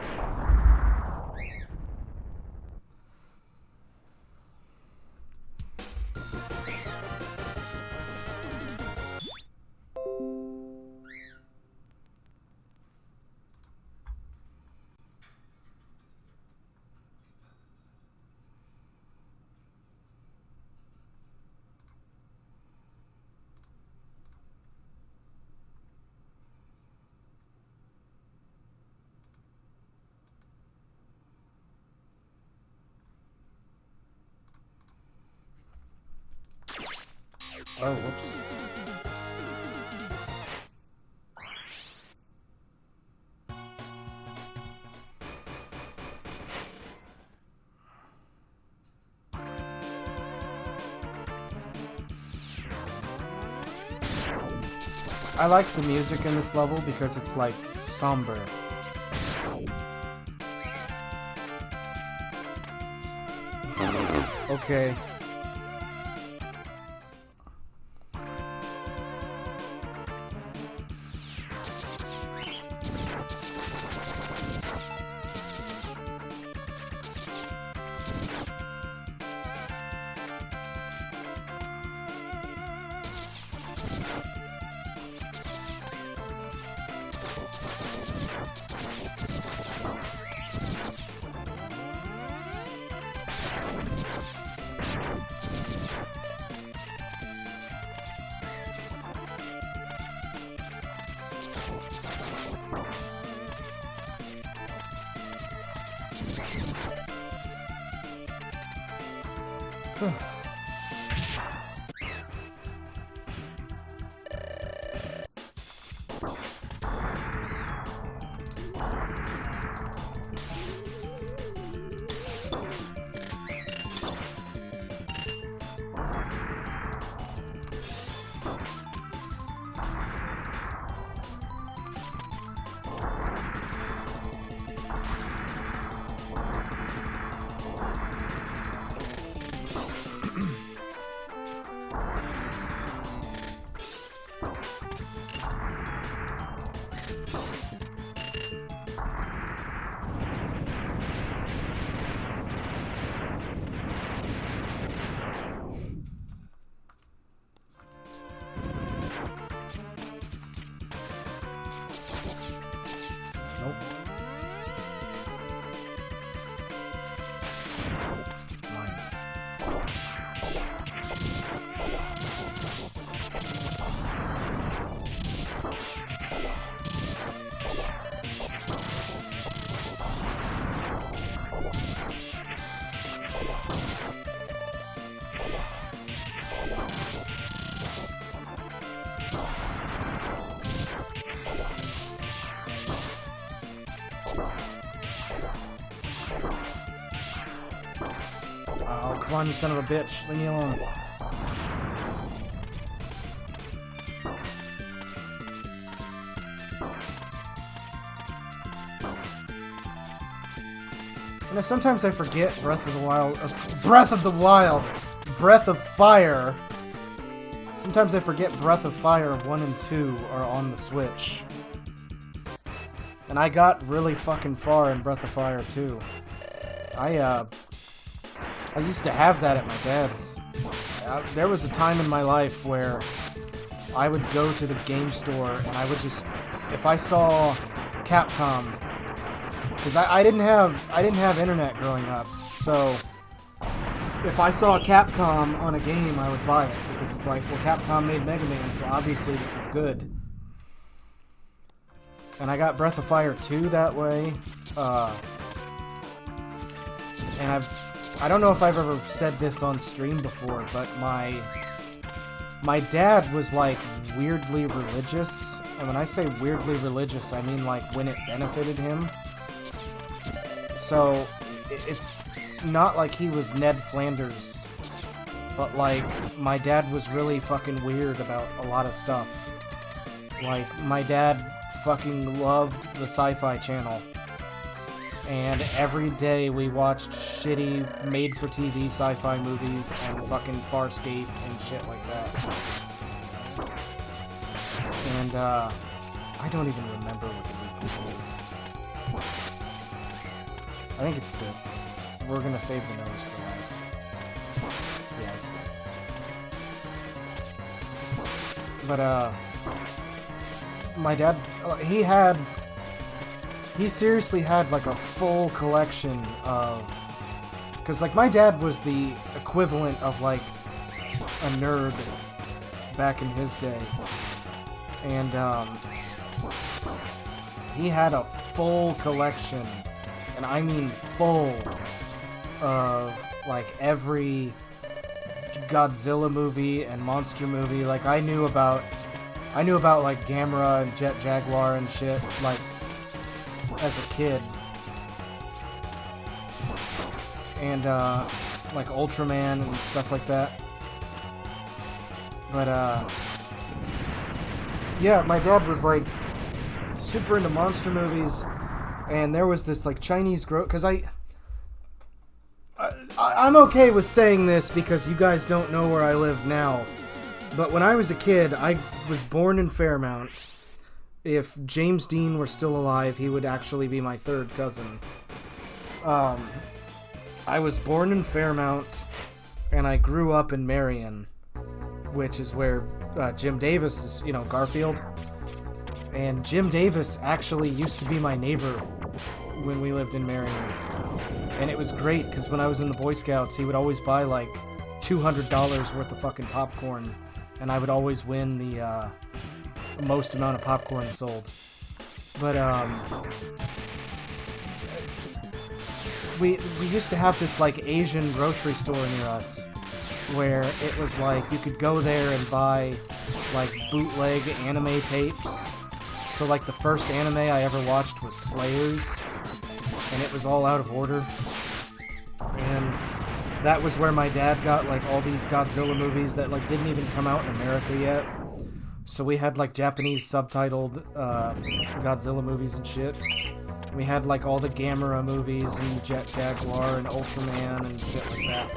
Oh, whoops. I like the music in this level because it's like somber. Okay. Oh, come on, you son of a bitch. Leave me alone. You know, sometimes I forget Breath of the Wild... Breath of Fire. Sometimes I forget Breath of Fire 1 and 2 are on the Switch. And I got really fucking far in Breath of Fire 2. I used to have that at my dad's. There was a time in my life where I would go to the game store and I would just, if I saw Capcom, because I didn't have internet growing up, so if I saw Capcom on a game, I would buy it because it's like, well, Capcom made Mega Man, so obviously this is good. And I got Breath of Fire 2 that way, and I don't know if I've ever said this on stream before, but my dad was like weirdly religious, and when I say weirdly religious, I mean like when it benefited him. So it's not like he was Ned Flanders, but like my dad was really fucking weird about a lot of stuff. Like my dad fucking loved the Sci-Fi Channel. And every day we watched shitty made-for-TV sci-fi movies and fucking Farscape and shit like that. And, I don't even remember what the weakness is. I think it's this. We're gonna save the nose for last. Yeah, it's this. But, my dad, he seriously had, like, a full collection of, because, like, my dad was the equivalent of, like, a nerd back in his day. And, he had a full collection, and I mean full, of, like, every Godzilla movie and monster movie. Like, I knew about, like, Gamera and Jet Jaguar and shit, like, as a kid. And, like, Ultraman and stuff like that. But, yeah, my dad was, like, super into monster movies, and there was this, like, Chinese because I'm okay with saying this because you guys don't know where I live now, but when I was a kid, I was born in Fairmount. If James Dean were still alive, he would actually be my third cousin. I was born in Fairmount, and I grew up in Marion, which is where Jim Davis is, you know, Garfield. And Jim Davis actually used to be my neighbor when we lived in Marion. And it was great, because when I was in the Boy Scouts, he would always buy, like, $200 worth of fucking popcorn. And I would always win the most amount of popcorn sold. But, we used to have this, like, Asian grocery store near us, where it was like, you could go there and buy, like, bootleg anime tapes. So, like, the first anime I ever watched was Slayers, and it was all out of order. And that was where my dad got, like, all these Godzilla movies that, like, didn't even come out in America yet. So we had, like, Japanese subtitled Godzilla movies and shit. We had, like, all the Gamera movies and Jet Jaguar and Ultraman and shit like that.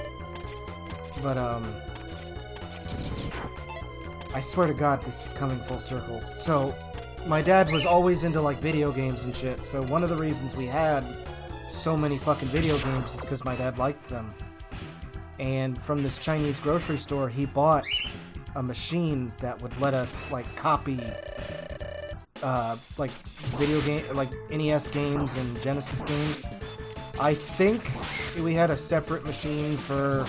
But, I swear to God, this is coming full circle. So, my dad was always into, like, video games and shit, so one of the reasons we had so many fucking video games is because my dad liked them. And from this Chinese grocery store, he bought a machine that would let us, like, copy, like, video game, like, NES games and Genesis games. I think we had a separate machine for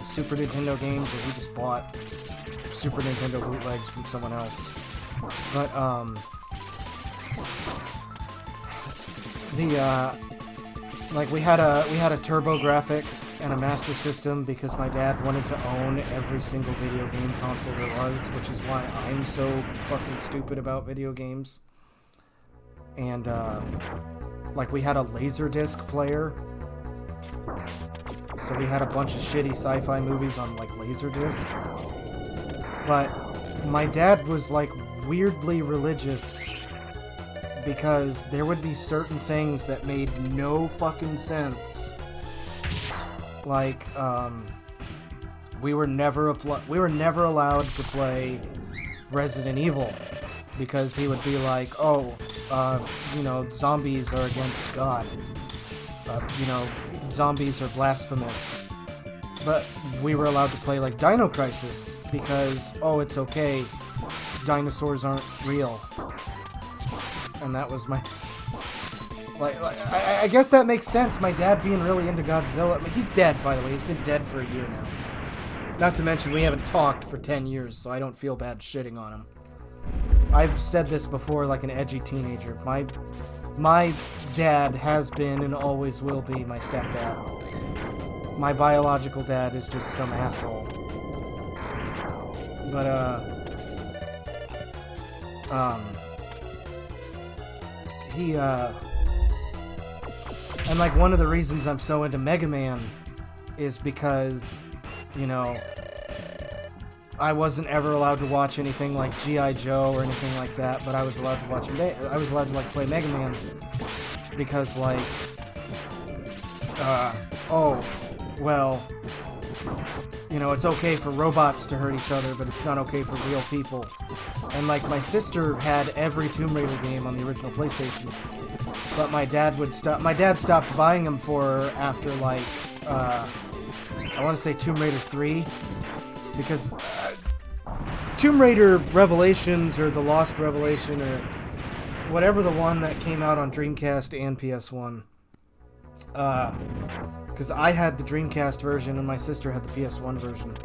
Super Nintendo games, or we just bought Super Nintendo bootlegs from someone else. But, like, we had a Turbo Graphics and a Master System because my dad wanted to own every single video game console there was, which is why I'm so fucking stupid about video games. And, like, we had a Laserdisc player, so we had a bunch of shitty sci-fi movies on, like, Laserdisc. But my dad was, like, weirdly religious because there would be certain things that made no fucking sense. Like, we were never allowed to play Resident Evil because he would be like, oh, you know, zombies are against God. You know, zombies are blasphemous. But we were allowed to play, like, Dino Crisis because, oh, it's okay, dinosaurs aren't real. And that was my... Like I guess that makes sense, my dad being really into Godzilla. I mean, he's dead, by the way. He's been dead for a year now. Not to mention, we haven't talked for 10 years, so I don't feel bad shitting on him. I've said this before like an edgy teenager. My dad has been and always will be my stepdad. My biological dad is just some asshole. But, and, like, one of the reasons I'm so into Mega Man is because, you know, I wasn't ever allowed to watch anything like G.I. Joe or anything like that, but I was allowed to watch, I was allowed to, like, play Mega Man because, like, oh, well, you know, it's okay for robots to hurt each other, but it's not okay for real people. And, like, my sister had every Tomb Raider game on the original PlayStation, but my dad stopped buying them for her after, like, I want to say Tomb Raider 3, because Tomb Raider Revelations, or The Lost Revelation, or whatever the one that came out on Dreamcast and PS1, because I had the Dreamcast version and my sister had the PS1 version.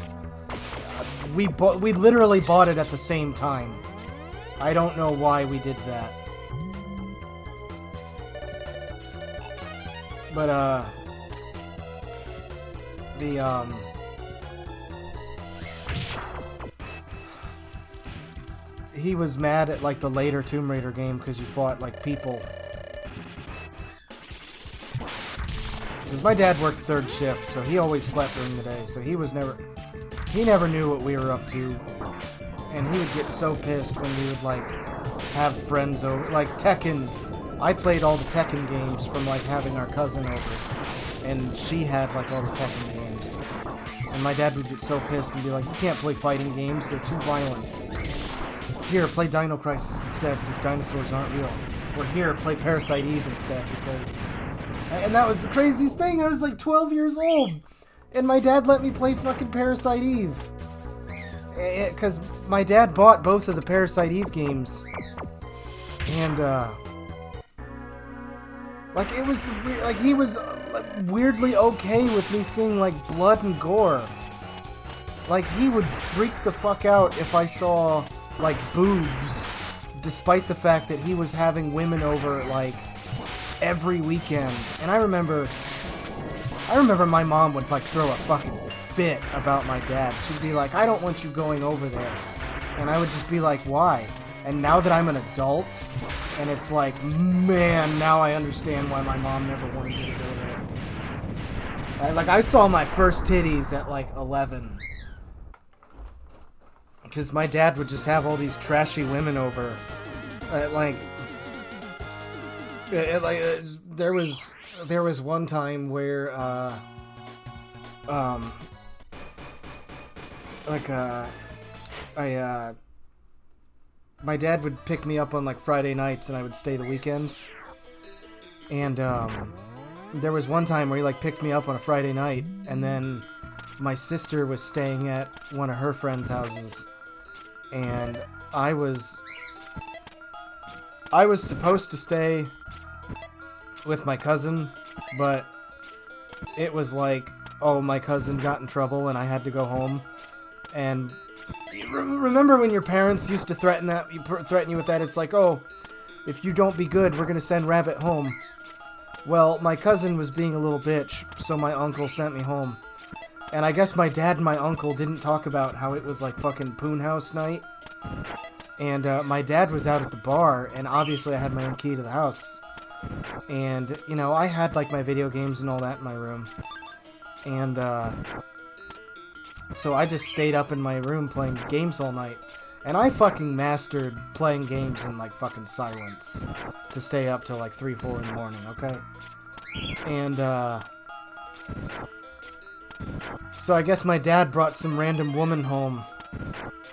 We literally bought it at the same time. I don't know why we did that. But, he was mad at, like, the later Tomb Raider game because you fought, like, people. Because my dad worked third shift, so he always slept during the day, so he never knew what we were up to. And he would get so pissed when we would, like, have friends over. Like, Tekken. I played all the Tekken games from, like, having our cousin over. And she had, like, all the Tekken games. And my dad would get so pissed and be like, you can't play fighting games, they're too violent. Here, play Dino Crisis instead, because dinosaurs aren't real. Or here, play Parasite Eve instead, because... And that was the craziest thing, I was like 12 years old! And my dad let me play fucking Parasite Eve. Because my dad bought both of the Parasite Eve games. And, like, it was like, he was weirdly okay with me seeing, like, blood and gore. Like, he would freak the fuck out if I saw, like, boobs, despite the fact that he was having women over, like, every weekend. And I remember my mom would, like, throw a fucking fit about my dad. She'd be like, I don't want you going over there. And I would just be like, why? And now that I'm an adult, and it's like, man, now I understand why my mom never wanted me to go there. I saw my first titties at, like, 11. Because my dad would just have all these trashy women over. There was one time where, my dad would pick me up on, like, Friday nights, and I would stay the weekend. And, there was one time where he, like, picked me up on a Friday night, and then my sister was staying at one of her friends' houses. And I was supposed to stay with my cousin, but it was like, oh, my cousin got in trouble and I had to go home. And remember when your parents used to threaten you with that? It's like, oh, if you don't be good, we're gonna send Rabbit home. Well, my cousin was being a little bitch, so my uncle sent me home. And I guess my dad and my uncle didn't talk about how it was like fucking Poon House night. And my dad was out at the bar, and obviously I had my own key to the house. And, you know, I had like my video games and all that in my room. And so I just stayed up in my room playing games all night. And I fucking mastered playing games in like fucking silence to stay up till like 3, 4 in the morning, okay? And so I guess my dad brought some random woman home,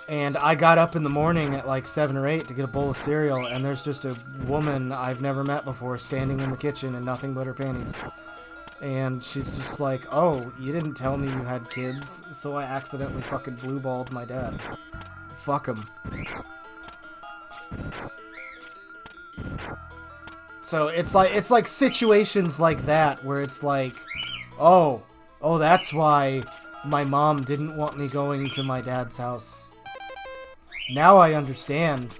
and I got up in the morning at like 7 or 8 to get a bowl of cereal, and there's just a woman I've never met before standing in the kitchen in nothing but her panties. And she's just like, oh, you didn't tell me you had kids, so I accidentally fucking blue-balled my dad. Fuck him. So it's like situations like that where it's like, oh, that's why my mom didn't want me going to my dad's house. Now I understand.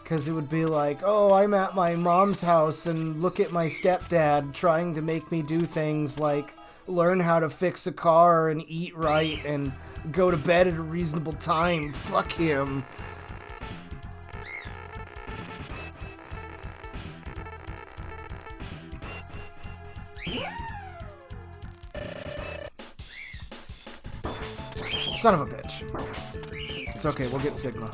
Because it would be like, oh, I'm at my mom's house and look at my stepdad trying to make me do things like learn how to fix a car and eat right and go to bed at a reasonable time. Fuck him. Son of a bitch. It's okay, we'll get Sigma.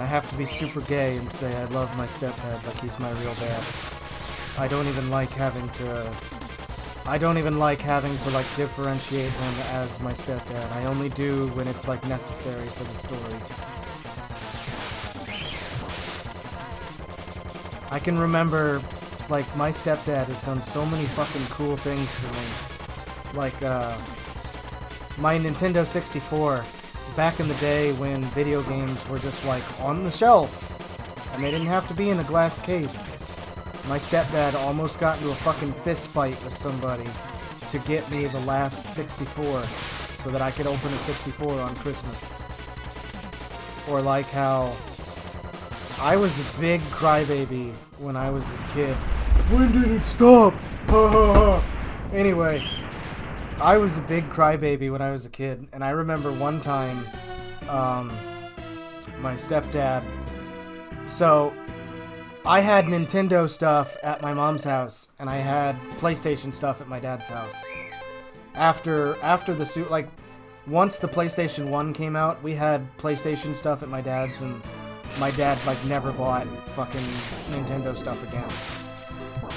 I have to be super gay and say I love my stepdad like he's my real dad. I don't even like having to like differentiate him as my stepdad. I only do when it's like necessary for the story. I can remember, like, my stepdad has done so many fucking cool things for me. Like, my Nintendo 64, back in the day when video games were just, like, on the shelf, and they didn't have to be in a glass case. My stepdad almost got into a fucking fist fight with somebody to get me the last 64 so that I could open a 64 on Christmas. Or like how I was a big crybaby when I was a kid. When did it stop? Anyway, I was a big crybaby when I was a kid, and I remember one time, my stepdad. So, I had Nintendo stuff at my mom's house, and I had PlayStation stuff at my dad's house. After the suit, like, once the PlayStation 1 came out, we had PlayStation stuff at my dad's, and my dad, like, never bought fucking Nintendo stuff again.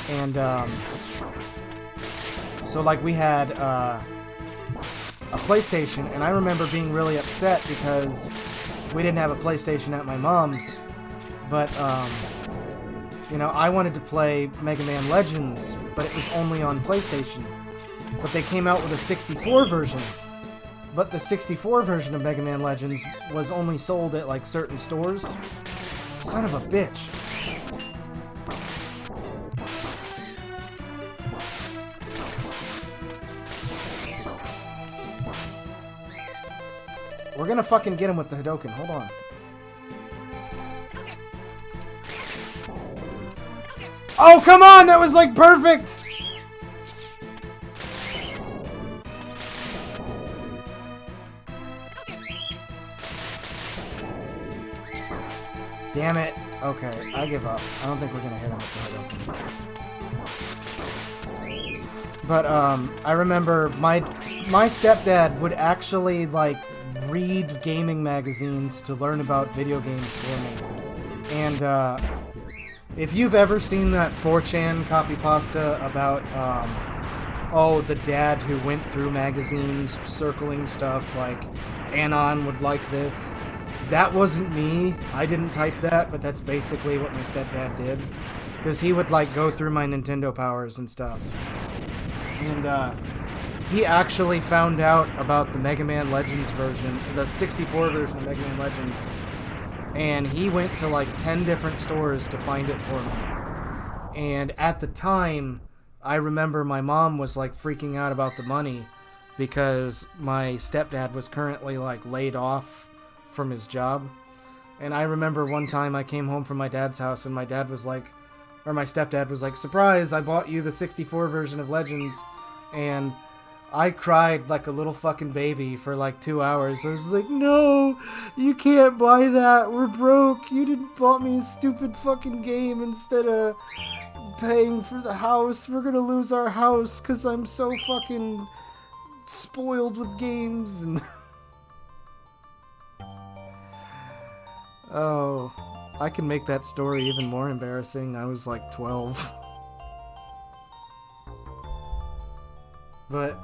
And, so, like, we had, a PlayStation, and I remember being really upset because we didn't have a PlayStation at my mom's, but, you know, I wanted to play Mega Man Legends, but it was only on PlayStation. But they came out with a 64 version. But the 64 version of Mega Man Legends was only sold at, like, certain stores. Son of a bitch. We're gonna fucking get him with the hadoken. Hold on. Oh, come on! That was, like, perfect! Damn it. Okay, I give up. I don't think we're gonna hit him with the hadoken. But, I remember my stepdad would actually, like, read gaming magazines to learn about video games for me. And, if you've ever seen that 4chan copypasta about, oh, the dad who went through magazines circling stuff like, Anon would like this, that wasn't me. I didn't type that, but that's basically what my stepdad did. Because he would, like, go through my Nintendo powers and stuff. And, he actually found out about the Mega Man Legends version, the 64 version of Mega Man Legends. And he went to like 10 different stores to find it for me. And at the time, I remember my mom was like freaking out about the money because my stepdad was currently like laid off from his job. And I remember one time I came home from my dad's house and my dad was like, or my stepdad was like, surprise, I bought you the 64 version of Legends. And I cried like a little fucking baby for like 2 hours. I was like, no, you can't buy that. We're broke. You didn't bought me a stupid fucking game instead of paying for the house. We're gonna lose our house because I'm so fucking spoiled with games. And oh, I can make that story even more embarrassing. I was like 12. But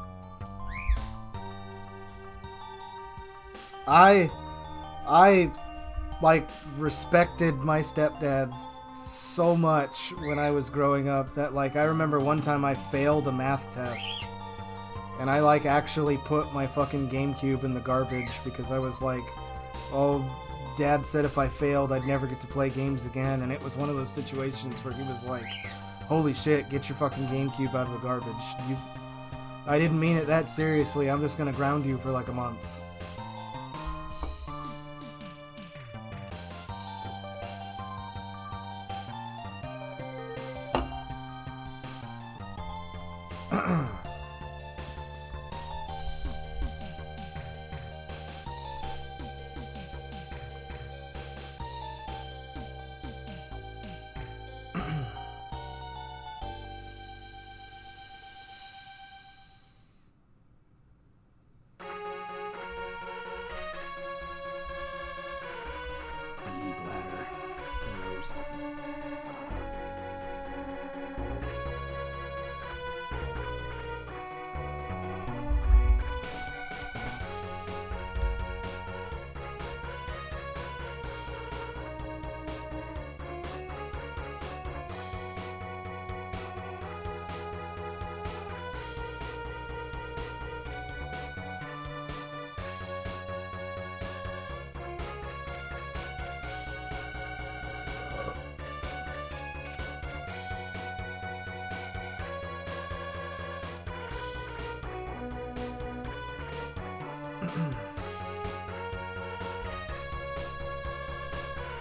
I like respected my stepdad so much when I was growing up that like I remember one time I failed a math test and I like actually put my fucking GameCube in the garbage because I was like, oh, Dad said if I failed I'd never get to play games again, and it was one of those situations where he was like, holy shit, get your fucking GameCube out of the garbage. I didn't mean it that seriously, I'm just gonna ground you for like a month.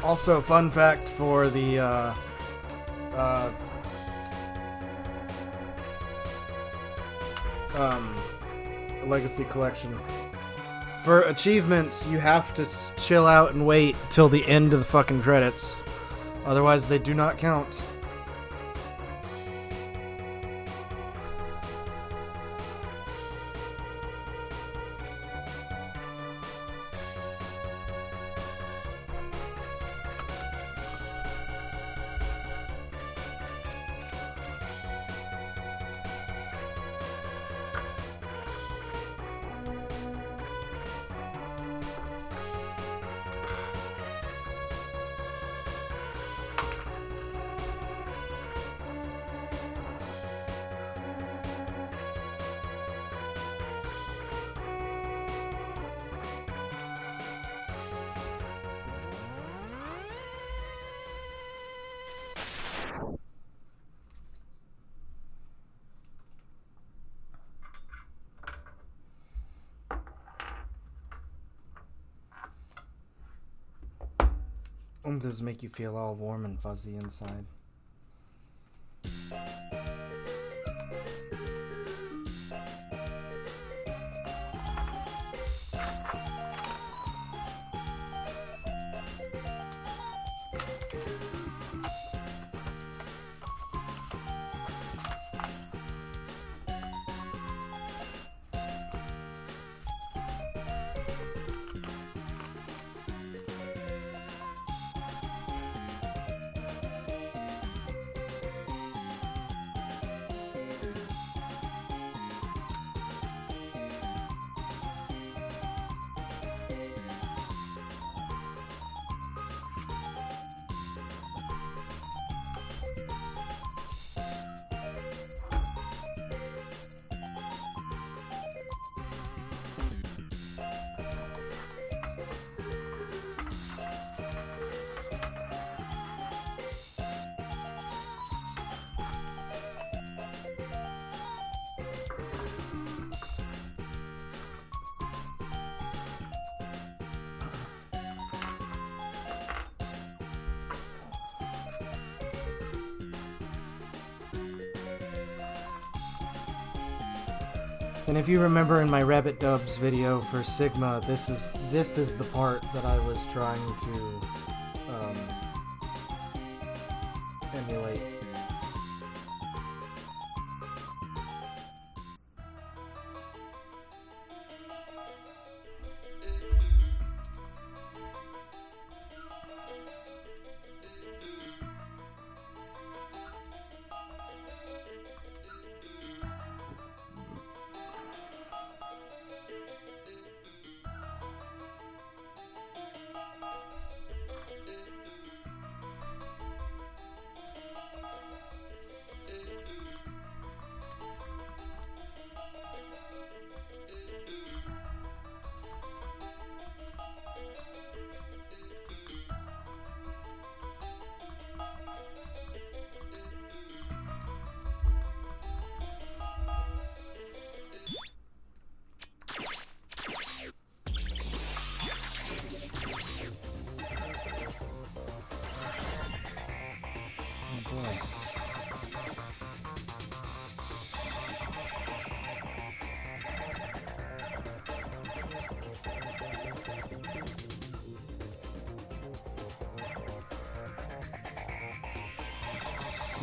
Also, fun fact for the Legacy Collection. For achievements, you have to chill out and wait till the end of the fucking credits. Otherwise, they do not count. Does make you feel all warm and fuzzy inside. And if you remember in my Rabbit Dubs video for Sigma, this is the part that I was trying to emulate.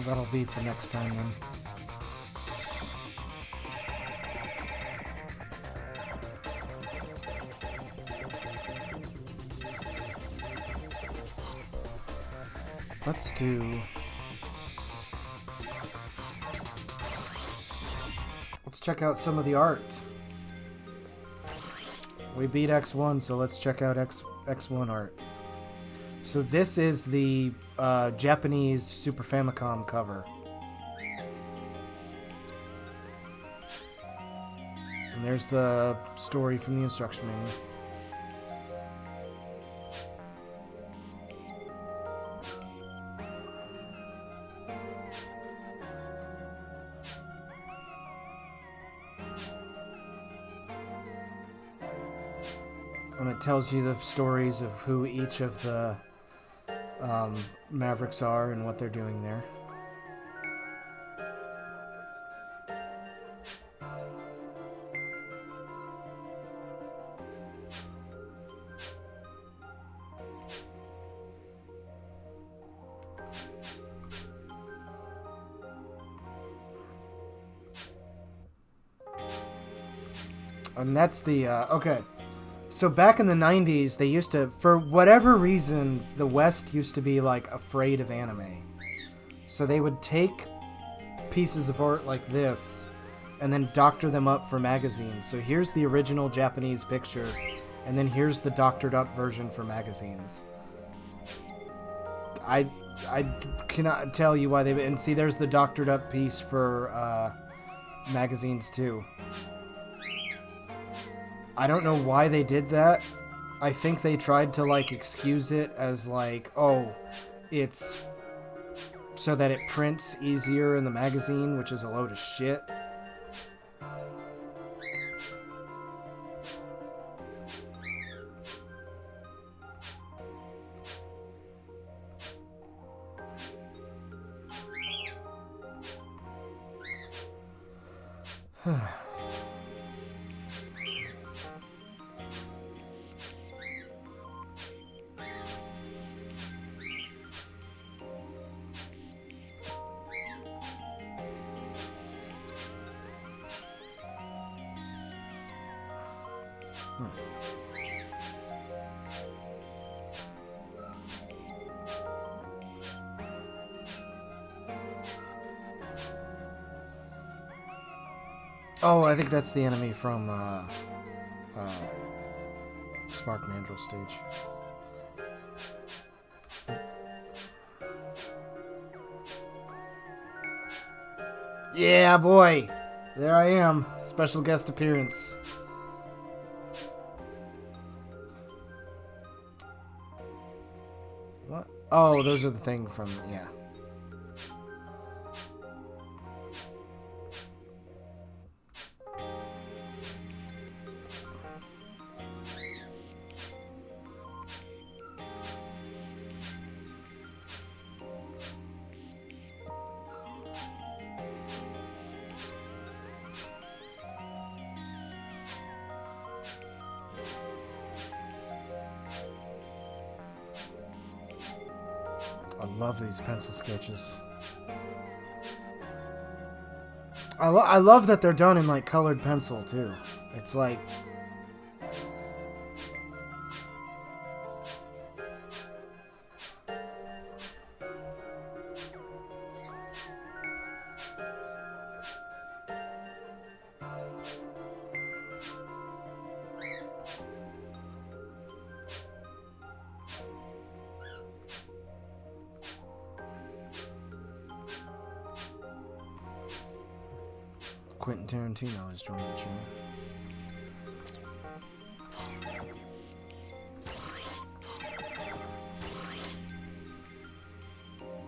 That'll be for next time then. Let's check out some of the art. We beat X1, so let's check out X1 art. So this is the Japanese Super Famicom cover. And there's the story from the instruction manual. And it tells you the stories of who each of the Mavericks are and what they're doing there. And that's the, okay. So back in the 90s, they used to, for whatever reason, the West used to be, like, afraid of anime. So they would take pieces of art like this and then doctor them up for magazines. So here's the original Japanese picture, and then here's the doctored up version for magazines. I cannot tell you why they... And see, there's the doctored up piece for magazines, too. I don't know why they did that. I think they tried to, like, excuse it as, like, oh, it's so that it prints easier in the magazine, which is a load of shit. Oh, I think that's the enemy from Spark Mandrill stage. Yeah, boy! There I am. Special guest appearance. What? Oh, those are the thing from... yeah. I love these pencil sketches. I love that they're done in, like, colored pencil, too. It's like... Quentin Tarantino has joined the channel.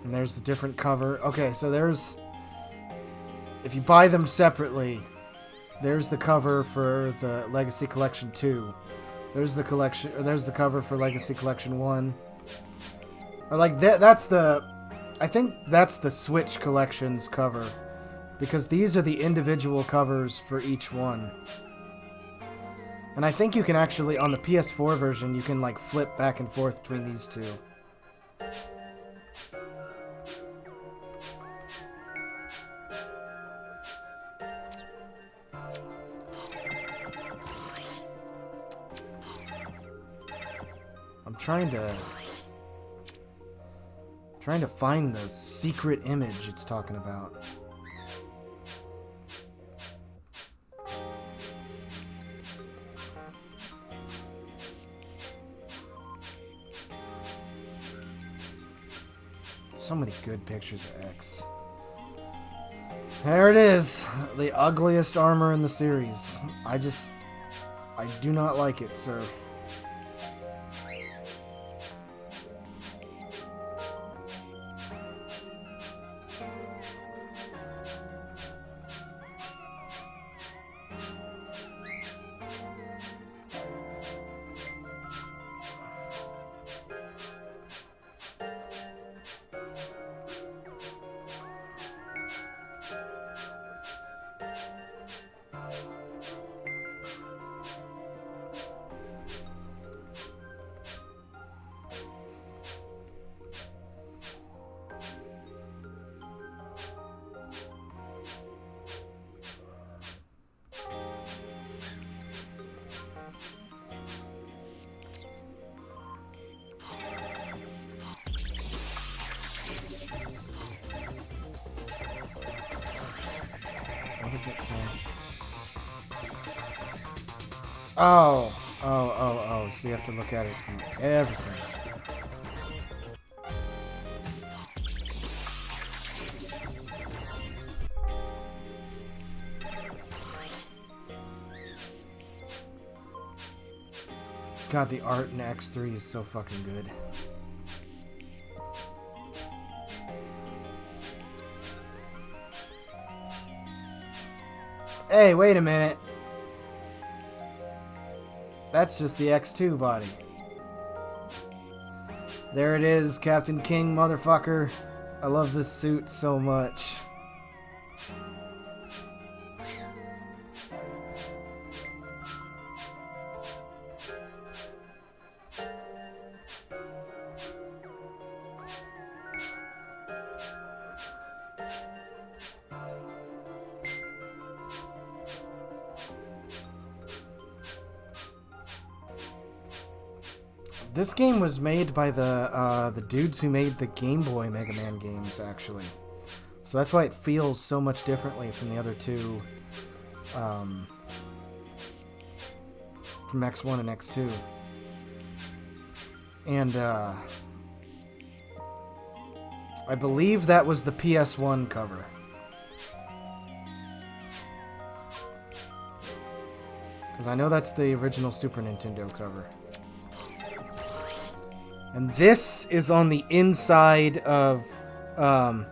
And there's the different cover. Okay, so there's... if you buy them separately, there's the cover for the Legacy Collection 2. There's the collection... or there's the cover for Legacy Collection 1. Or, like, that's the... I think that's the Switch Collection's cover. Because these are the individual covers for each one. And I think you can actually, on the PS4 version, you can, like, flip back and forth between these two. I'm trying to find the secret image it's talking about. So many good pictures of X. There it is. The ugliest armor in the series. I do not like it, sir. it say? Oh. So you have to look at it from everything. God, the art in X3 is so fucking good. Hey, wait a minute. That's just the X2 body. There it is, Captain King, motherfucker. I love this suit so much. This game was made by the dudes who made the Game Boy Mega Man games, actually. So that's why it feels so much differently from the other two, from X1 and X2. And, I believe that was the PS1 cover. Because I know that's the original Super Nintendo cover. And this is on the inside of, so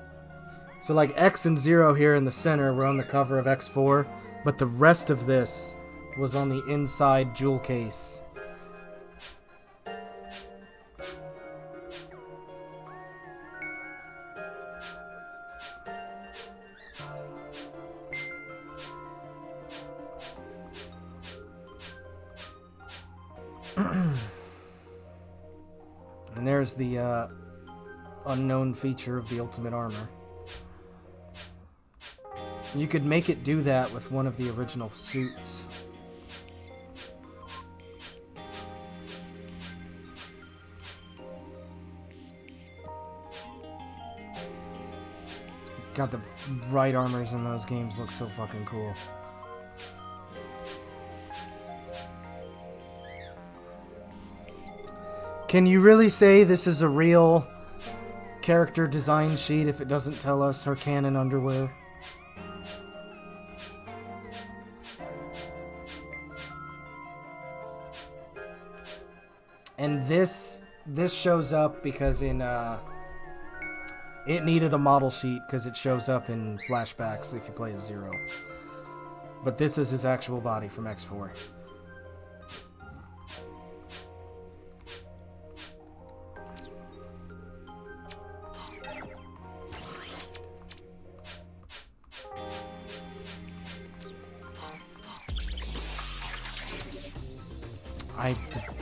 like X and 0 here in the center were on the cover of X4, but the rest of this was on the inside jewel case. And there's the unknown feature of the Ultimate Armor. You could make it do that with one of the original suits. God, the right armors in those games look so fucking cool. Can you really say this is a real character design sheet if it doesn't tell us her canon underwear? And this shows up because in it needed a model sheet because it shows up in flashbacks if you play as 0. But this is his actual body from X4.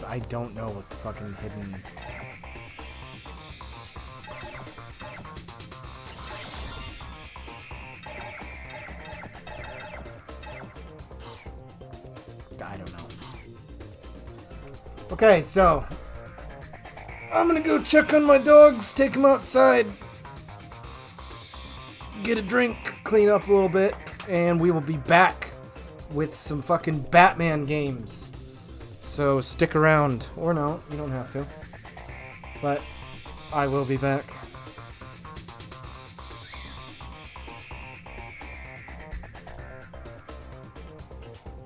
I don't know what the fucking hidden... I don't know. Okay, so... I'm gonna go check on my dogs, take them outside, get a drink, clean up a little bit, and we will be back with some fucking Batman games. So stick around. Or no, you don't have to. But I will be back.